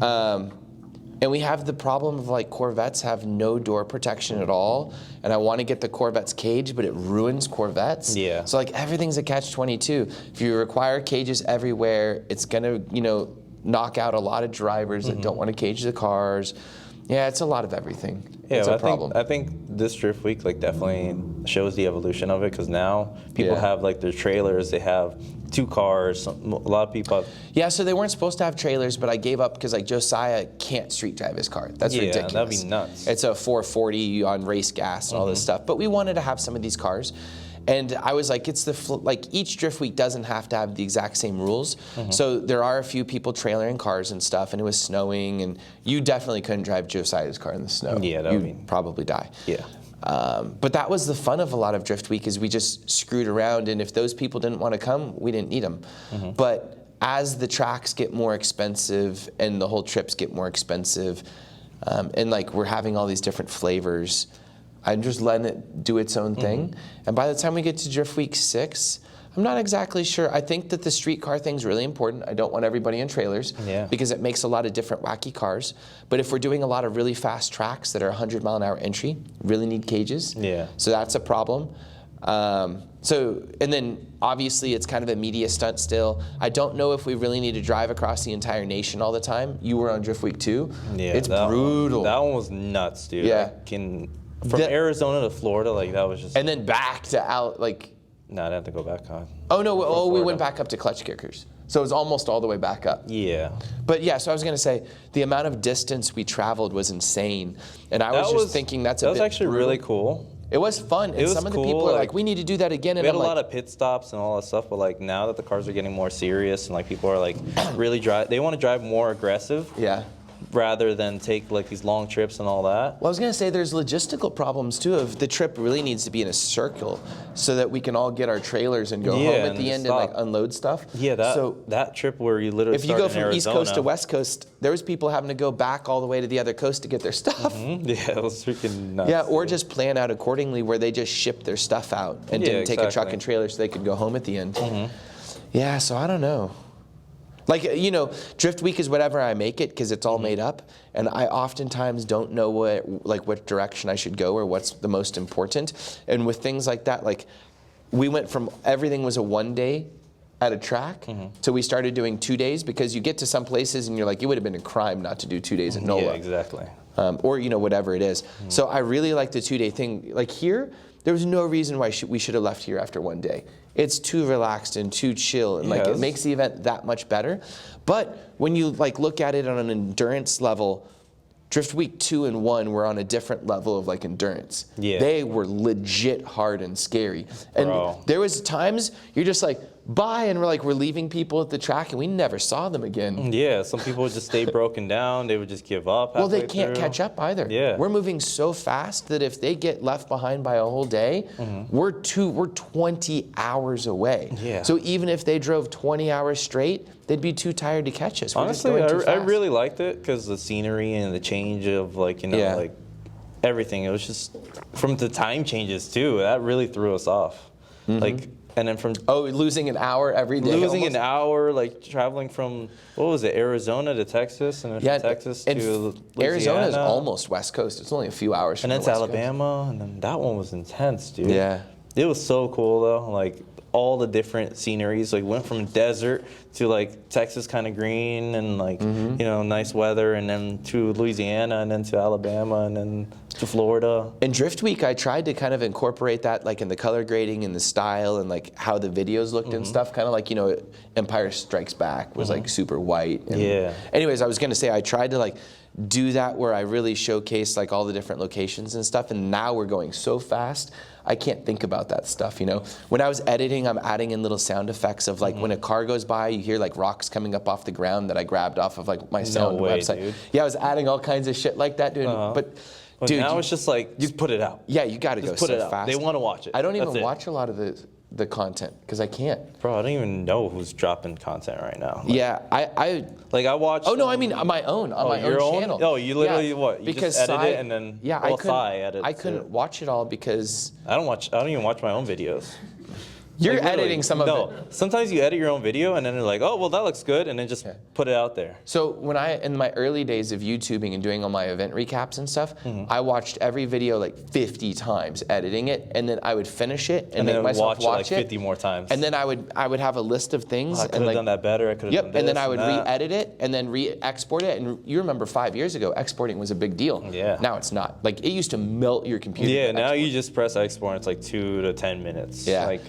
And we have the problem of like Corvettes have no door protection at all. And I want to get the Corvette's cage, but it ruins Corvettes. Yeah. So like everything's a catch-22. If you require cages everywhere, it's gonna, knock out a lot of drivers that don't want to cage the cars. Yeah, it's a lot of everything. Yeah, it's a problem. I think this Drift Week like definitely shows the evolution of it because now people have like their trailers, they have 2 cars. A lot of people have, Yeah, so they weren't supposed to have trailers, but I gave up because like Josiah can't street drive his car. That's ridiculous. That'd be nuts. It's a 440 on race gas and all this stuff. But we wanted to have some of these cars. And I was like, like each drift week doesn't have to have the exact same rules. So there are a few people trailering cars and stuff, and it was snowing, and you definitely couldn't drive Josiah's car in the snow. Yeah, that would be, probably die. Yeah. But that was the fun of a lot of Drift Week, is we just screwed around, and if those people didn't want to come, we didn't need them. But as the tracks get more expensive and the whole trips get more expensive, and like we're having all these different flavors, I'm just letting it do its own thing. And by the time we get to Drift Week 6, I'm not exactly sure. I think that the streetcar thing's really important. I don't want everybody in trailers because it makes a lot of different wacky cars. But if we're doing a lot of really fast tracks that are 100-mile-an-hour entry, really need cages. So that's a problem. And then obviously it's kind of a media stunt still. I don't know if we really need to drive across the entire nation all the time. You were on Drift Week 2. It's brutal. That one was nuts, dude. Yeah. From Arizona to Florida, like that was just. And then back to like. No, I'd have to go back on. Oh no! We went back up to Clutch Kickers, so it was almost all the way back up. Yeah. But yeah, so I was gonna say the amount of distance we traveled was insane, and I was just thinking that was actually really cool. It was fun, and some of the people are like, "We need to do that again." And we had a lot of pit stops and all that stuff, but like now that the cars are getting more serious and like people are like really they want to drive more aggressive. Yeah. Rather than take like these long trips and all that. Well, I was gonna say there's logistical problems too. If the trip really needs to be in a circle, so that we can all get our trailers and go home at the end and like unload stuff. Yeah, that trip where you literally if you go from East Coast to West Coast, there was people having to go back all the way to the other coast to get their stuff. Yeah, it was freaking nuts. Yeah, or just plan out accordingly where they just shipped their stuff out and didn't take a truck and trailer so they could go home at the end. Yeah, so I don't know. Like, you know, Drift Week is whatever I make it because it's all made up, and I oftentimes don't know what direction I should go or what's the most important. And with things like that, like we went from everything was a 1 day at a track to we started doing 2 days, because you get to some places and you're like, it would have been a crime not to do 2 days at NOLA. Yeah, exactly. Or, you know, whatever it is. So I really like the 2 day thing. Like here, there was no reason why we should have left here after 1 day. It's too relaxed and too chill, and like it makes the event that much better. But when you like look at it on an endurance level, Drift Week 2 and 1 were on a different level of like endurance. Yeah. They were legit hard and scary. And there was times you're just like, bye, and we're leaving people at the track and we never saw them again. Yeah, some people would just stay broken down. They would just give up. Well, they can't catch up either. Yeah. We're moving so fast that if they get left behind by a whole day, we're 20 hours away. Yeah. So even if they drove 20 hours straight, they'd be too tired to catch us. Honestly, I really liked it because the scenery and the change of like, you know, like everything. It was just from the time changes too. That really threw us off. Like. And then from losing an hour every day. Losing an hour, like traveling from Arizona to Texas, and then from Texas to Louisiana. Arizona is almost West Coast. It's only a few hours. And then to Alabama, and then that one was intense, dude. Yeah, it was so cool though. Like all the different sceneries, like went from desert to like Texas, kind of green and like you know, nice weather, and then to Louisiana, and then to Alabama, and then to Florida. In Drift Week, I tried to kind of incorporate that, like in the color grading and the style and like how the videos looked and stuff. Kind of like, you know, Empire Strikes Back was like super white. And anyways, I was gonna say I tried to like do that where I really showcase like all the different locations and stuff. And now we're going so fast, I can't think about that stuff, you know? When I was editing, I'm adding in little sound effects of like when a car goes by, you hear like rocks coming up off the ground that I grabbed off of like my sound website. Dude. Yeah, I was adding all kinds of shit like that, dude. But dude, now it's just like, just put it out. Yeah, you gotta go so fast. They wanna watch it. I don't even watch a lot of the content because I can't. Bro, I don't even know who's dropping content right now. Like, yeah, I watched. Oh no, I mean on my own, my own channel. Oh, you literally what? You because just edit it and then I couldn't watch it all because I don't even watch my own videos. You're like editing some of it. No, sometimes you edit your own video and then you're like, oh, well, that looks good, and then just put it out there. So when in my early days of YouTubing and doing all my event recaps and stuff, I watched every video like 50 times, editing it, and then I would finish it and make myself watch it like 50 more times. And then I would have a list of things. I could have done that better. I could have done this and then I would re-edit it and then re-export it. And you remember 5 years ago, exporting was a big deal. Yeah. Now it's not. Like it used to melt your computer. Yeah. Now you just press export. And it's like 2 to 10 minutes. Yeah. Like,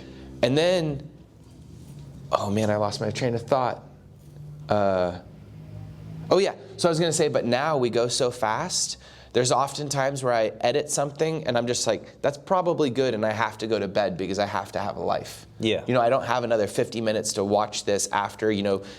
and then Oh man, I lost my train of thought. Oh yeah, so I was gonna say, but now we go so fast. There's often times where I edit something and I'm just like, that's probably good, and I have to go to bed because I have to have a life. Yeah. You know, I don't have another 50 minutes to watch this after,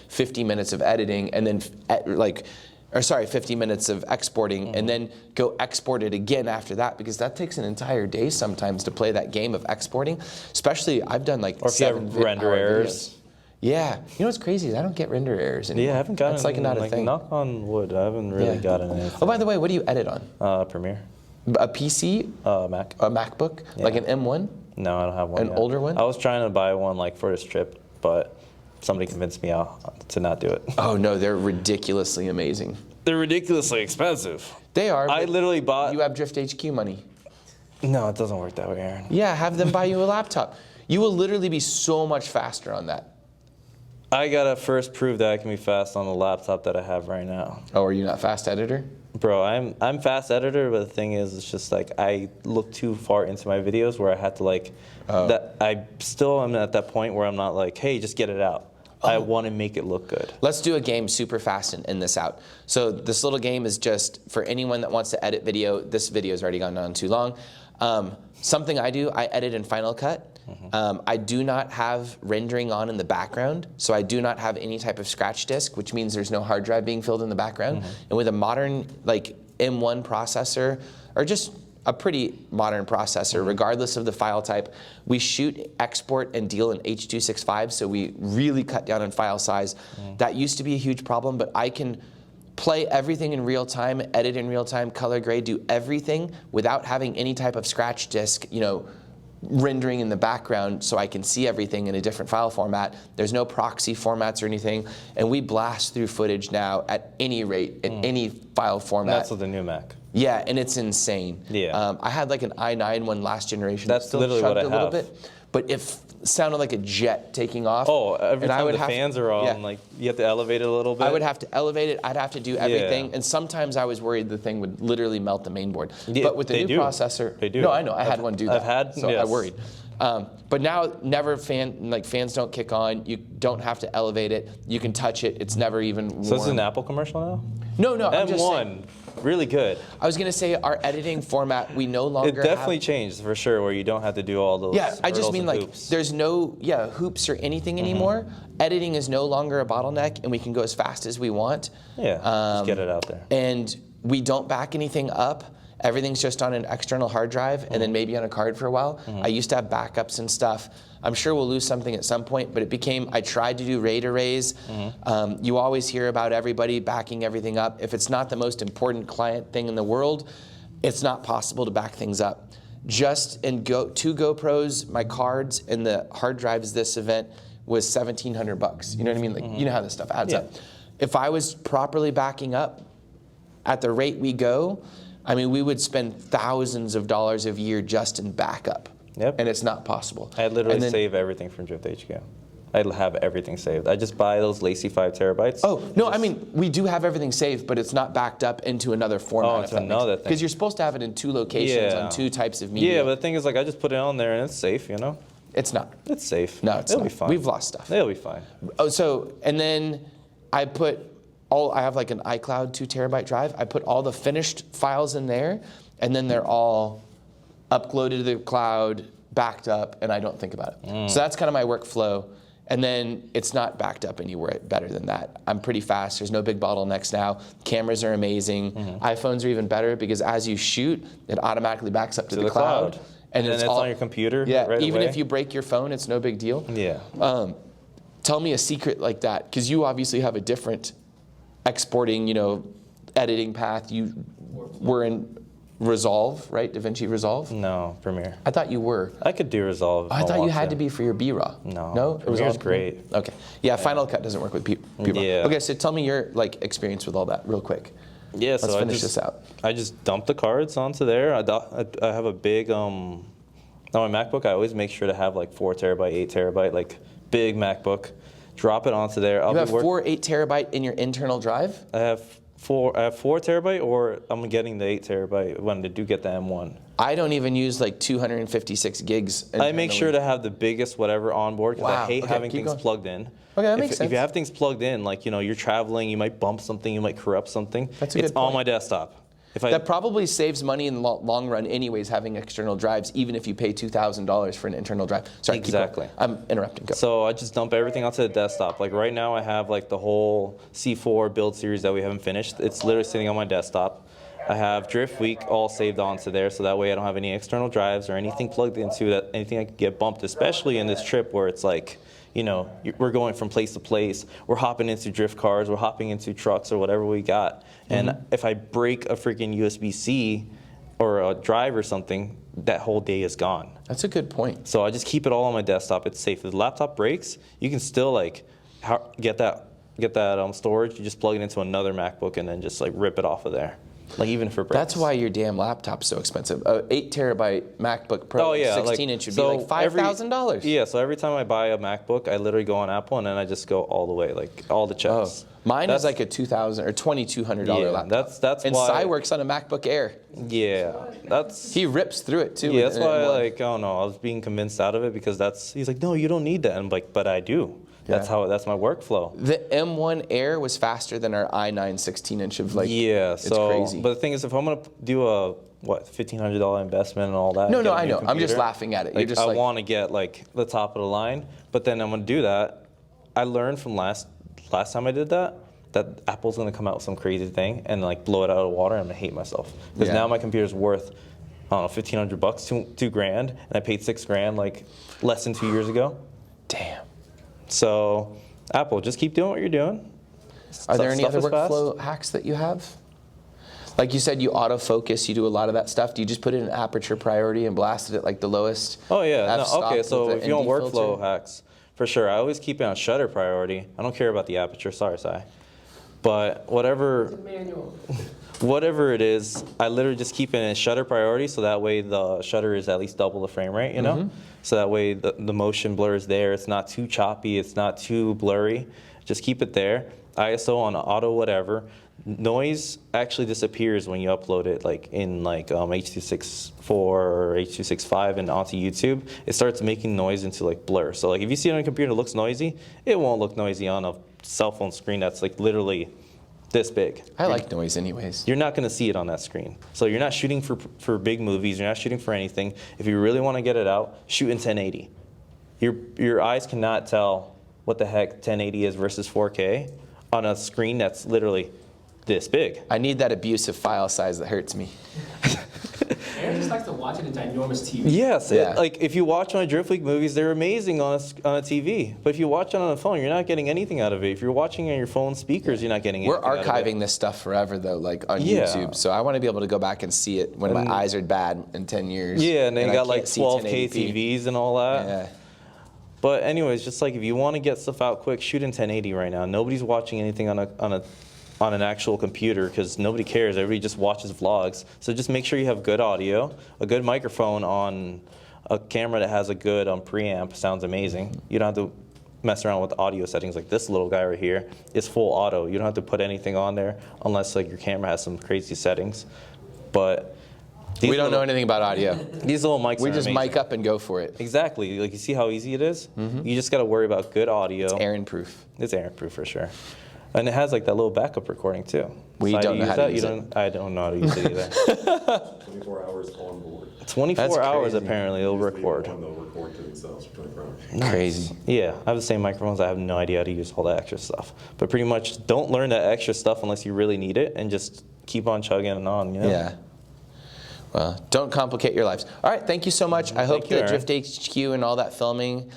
50 minutes of editing and then 50 minutes of exporting and then go export it again after that, because that takes an entire day sometimes to play that game of exporting. Especially, I've done like or if you have render errors. Videos. Yeah, you know what's crazy is I don't get render errors anymore. Yeah, I haven't gotten. That's like not a thing. Knock on wood, I haven't really gotten anything. Oh, by the way, what do you edit on? Premiere. A PC? Mac. A MacBook? Yeah. Like an M1? No, I don't have one. An older one? I was trying to buy one like for this trip, but somebody convinced me to not do it. Oh no, they're ridiculously amazing. They're ridiculously expensive. They are. I literally bought. You have Drift HQ money. No, it doesn't work that way, Aaron. Yeah, have them buy you a laptop. You will literally be so much faster on that. I gotta first prove that I can be fast on the laptop that I have right now. Oh, are you not fast editor? Bro, I'm fast editor, but the thing is, it's just like I look too far into my videos where I had to that I still am at that point where I'm not like, hey, just get it out. I want to make it look good. Let's do a game super fast and end this out. So this little game is just for anyone that wants to edit video. This video has already gone on too long. Something I do, I edit in Final Cut. I do not have rendering on in the background, so I do not have any type of scratch disk, which means there's no hard drive being filled in the background. And with a modern like M1 processor, or just a pretty modern processor, regardless of the file type, we shoot, export, and deal in H.265, so we really cut down on file size. That used to be a huge problem, but I can play everything in real time, edit in real time, color grade, do everything without having any type of scratch disk, rendering in the background, so I can see everything in a different file format. There's no proxy formats or anything, and we blast through footage now at any rate, in any file format. That's with the new Mac. Yeah, and it's insane. Yeah. I had like an i9 one last generation. That's still literally what I chugged a little have. bit, but it sounded like a jet taking off. Oh, every and time the fans are on, yeah. like you have to elevate it a little bit. I would have to elevate it. I'd have to do everything, Yeah. and sometimes I was worried the thing would literally melt the main board. Yeah, but with the they new do. processor, They do. No, I know. I had one do that. I've had, so I yes. worried. But now, never fans don't kick on. You don't have to elevate it. You can touch it. It's never even warm. So this is an Apple commercial now? No, I'm just saying. M1, really good. I was gonna say our editing format, we no longer It definitely have, changed for sure, where you don't have to do all those. Yeah, I just hurdles mean and like hoops. there's no hoops or anything anymore. Editing is no longer a bottleneck, and we can go as fast as we want. Yeah, just get it out there. And we don't back anything up. Everything's just on an external hard drive and then maybe on a card for a while. I used to have backups and stuff. I'm sure we'll lose something at some point, but it became, I tried to do RAID arrays. You always hear about everybody backing everything up. If it's not the most important client thing in the world, it's not possible to back things up. Just in two GoPros, my cards, and the hard drives this event was $1,700. You know what I mean? Like, you know how this stuff adds up. If I was properly backing up at the rate we go, I mean, we would spend thousands of dollars a year just in backup. Yep. And it's not possible. I literally save everything from Drift HQ. I have everything saved. I just buy those lacy 5 terabytes. Oh, no, I mean, we do have everything saved, but it's not backed up into another format. Oh, into another thing. Because you're supposed to have it in two locations on two types of media. Yeah, but the thing is, like, I just put it on there and it's safe, It's not. It's safe. No, it's It'll not. be fine. We've lost stuff. It'll be fine. Oh, so, and then I have like an iCloud 2 terabyte drive. I put all the finished files in there, and then they're all uploaded to the cloud, backed up, and I don't think about it. So that's kind of my workflow. And then it's not backed up anywhere better than that. I'm pretty fast. There's no big bottlenecks now. Cameras are amazing. iPhones are even better because as you shoot, it automatically backs up to the cloud. And then it's on your computer right even away? if you break your phone, it's no big deal. Yeah. Tell me a secret like that, because you obviously have a different exporting, editing path. You were in Resolve, right? DaVinci Resolve? No, Premiere. I thought you were. I could do Resolve. I thought you had to be for your B-RAW. No, it was Premiere's great. Okay. Yeah, Final Cut doesn't work with B-RAW. Yeah. Okay, so tell me your experience with all that real quick. Yeah, Let's so finish this out. I just dump the cards onto there. I have a big on my MacBook. I always make sure to have like 4 terabyte, 8 terabyte, like big MacBook. Drop it onto there. You have 4 8 terabyte in your internal drive? I have 4 terabyte, or I'm getting the 8 terabyte when they do get the M1. I don't even use like 256 gigs. I make sure to have the biggest whatever on board because I hate having things plugged in. Okay, that makes sense. If you have things plugged in, like, you're traveling, you might bump something, you might corrupt something. That's a good It's on point. my desktop. That probably saves money in the long run anyways, having external drives, even if you pay $2,000 for an internal drive. Sorry, exactly. I'm interrupting. Go. So I just dump everything onto the desktop. Like right now I have like the whole C4 build series that we haven't finished. It's literally sitting on my desktop. I have Drift Week all saved onto there, so that way I don't have any external drives or anything plugged into that, anything I could get bumped, especially in this trip where it's like, we're going from place to place. We're hopping into drift cars. We're hopping into trucks or whatever we got. And if I break a freaking USB-C or a drive or something, that whole day is gone. That's a good point. So I just keep it all on my desktop. It's safe. If the laptop breaks, you can still get that storage. You just plug it into another MacBook and then just like rip it off of there. Like even if it breaks. That's why your damn laptop's so expensive. A 8 terabyte MacBook Pro, 16 inch would be like $5,000. Yeah, so every time I buy a MacBook, I literally go on Apple and then I just go all the way, like all the checks. Mine is like a $2,000 or $2,200 laptop. That's and why. Cy works on a MacBook Air. Yeah, that's. He rips through it too. Yeah, that's why I was being convinced out of it because he's like, no, you don't need that. And I'm like, but I do. That's my workflo. The M1 Air was faster than our i9 16-inch of like. Yeah, it's crazy. But the thing is, if I'm gonna do a $1,500 investment and all that. No, I know. I'm just laughing at it. You're just I want to get like the top of the line, but then I'm gonna do that. I learned from last time I did that Apple's gonna come out with some crazy thing and like blow it out of the water, and I'm gonna hate myself because now my computer's worth, I don't know, $1,500, $2,000, and I paid $6,000 like less than 2 years ago. Damn. So, Apple, just keep doing what you're doing. Are there any other workflow hacks that you have? Like you said, you autofocus, you do a lot of that stuff. Do you just put it in aperture priority and blast it at like the lowest? Oh yeah, okay, so with the if you want ND workflow filter? hacks, for sure, I always keep it on shutter priority. I don't care about the aperture, sorry, Sai. But whatever it is, I literally just keep it in shutter priority so that way the shutter is at least double the frame rate, So that way the motion blur is there. It's not too choppy. It's not too blurry. Just keep it there. ISO on auto whatever. Noise actually disappears when you upload it like in like H.264 or H.265 and onto YouTube. It starts making noise into like blur. So like if you see it on a computer that looks noisy, it won't look noisy on a cell phone screen that's like literally this big. I like noise anyways. You're not going to see it on that screen. So you're not shooting for big movies. You're not shooting for anything. If you really want to get it out, shoot in 1080. Your eyes cannot tell what the heck 1080 is versus 4K on a screen that's literally this big. I need that abusive file size that hurts me. Aaron just likes to watch it in ginormous TV. Yes, like if you watch my Drift Week movies, they're amazing on a TV. But if you watch it on a phone, you're not getting anything out of it. If you're watching on your phone speakers, you're not getting anything out of it. We're archiving this stuff forever though, like on YouTube. So I want to be able to go back and see it when my eyes are bad in 10 years. Yeah, and then you got like 12K 12K TVs and all that. Yeah. But anyways, just like if you want to get stuff out quick, shoot in 1080 right now. Nobody's watching anything on an actual computer because nobody cares. Everybody just watches vlogs. So just make sure you have good audio, a good microphone on a camera that has a good preamp. Sounds amazing. You don't have to mess around with the audio settings like this little guy right here. It's full auto. You don't have to put anything on there unless like your camera has some crazy settings. But we don't know anything about audio. These little mics We are just amazing. mic up and go for it. Exactly. Like you see how easy it is? You just got to worry about good audio. It's Aaron proof. It's Aaron proof for sure. And it has like that little backup recording too. We don't know how to use it. I don't know how to use it either. 24 hours on board. 24 hours crazy. apparently it'll record. They'll record to themselves for 24 hours. Crazy. Yeah, I have the same microphones. I have no idea how to use all that extra stuff. But pretty much don't learn that extra stuff unless you really need it and just keep on chugging on, Yeah. Well, don't complicate your lives. All right, thank you so much. I hope you, that Aaron. Drift HQ and all that filming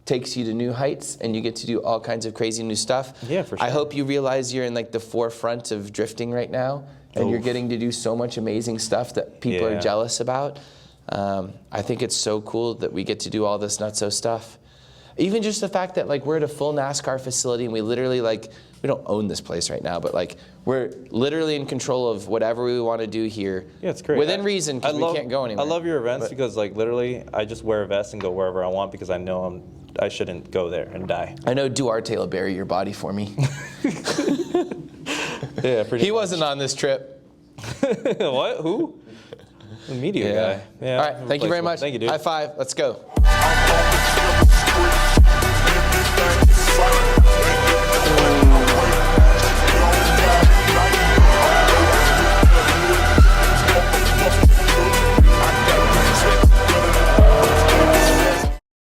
takes you to new heights and you get to do all kinds of crazy new stuff. Yeah, for I sure. hope you realize you're in like the forefront of drifting right now and you're getting to do so much amazing stuff that people are jealous about. I think it's so cool that we get to do all this nutso stuff. Even just the fact that like we're at a full NASCAR facility and we literally like, we don't own this place right now, but like we're literally in control of whatever we want to do here. Yeah, it's great. Within reason, because we can't go anywhere. I love your events because like literally I just wear a vest and go wherever I want because I know I shouldn't go there and die. I know Duarte will bury your body for me. Yeah, pretty He much. wasn't on this trip. What? Who? The media guy. Yeah. All right. Thank you very much. Thank you, dude. High five. Let's go.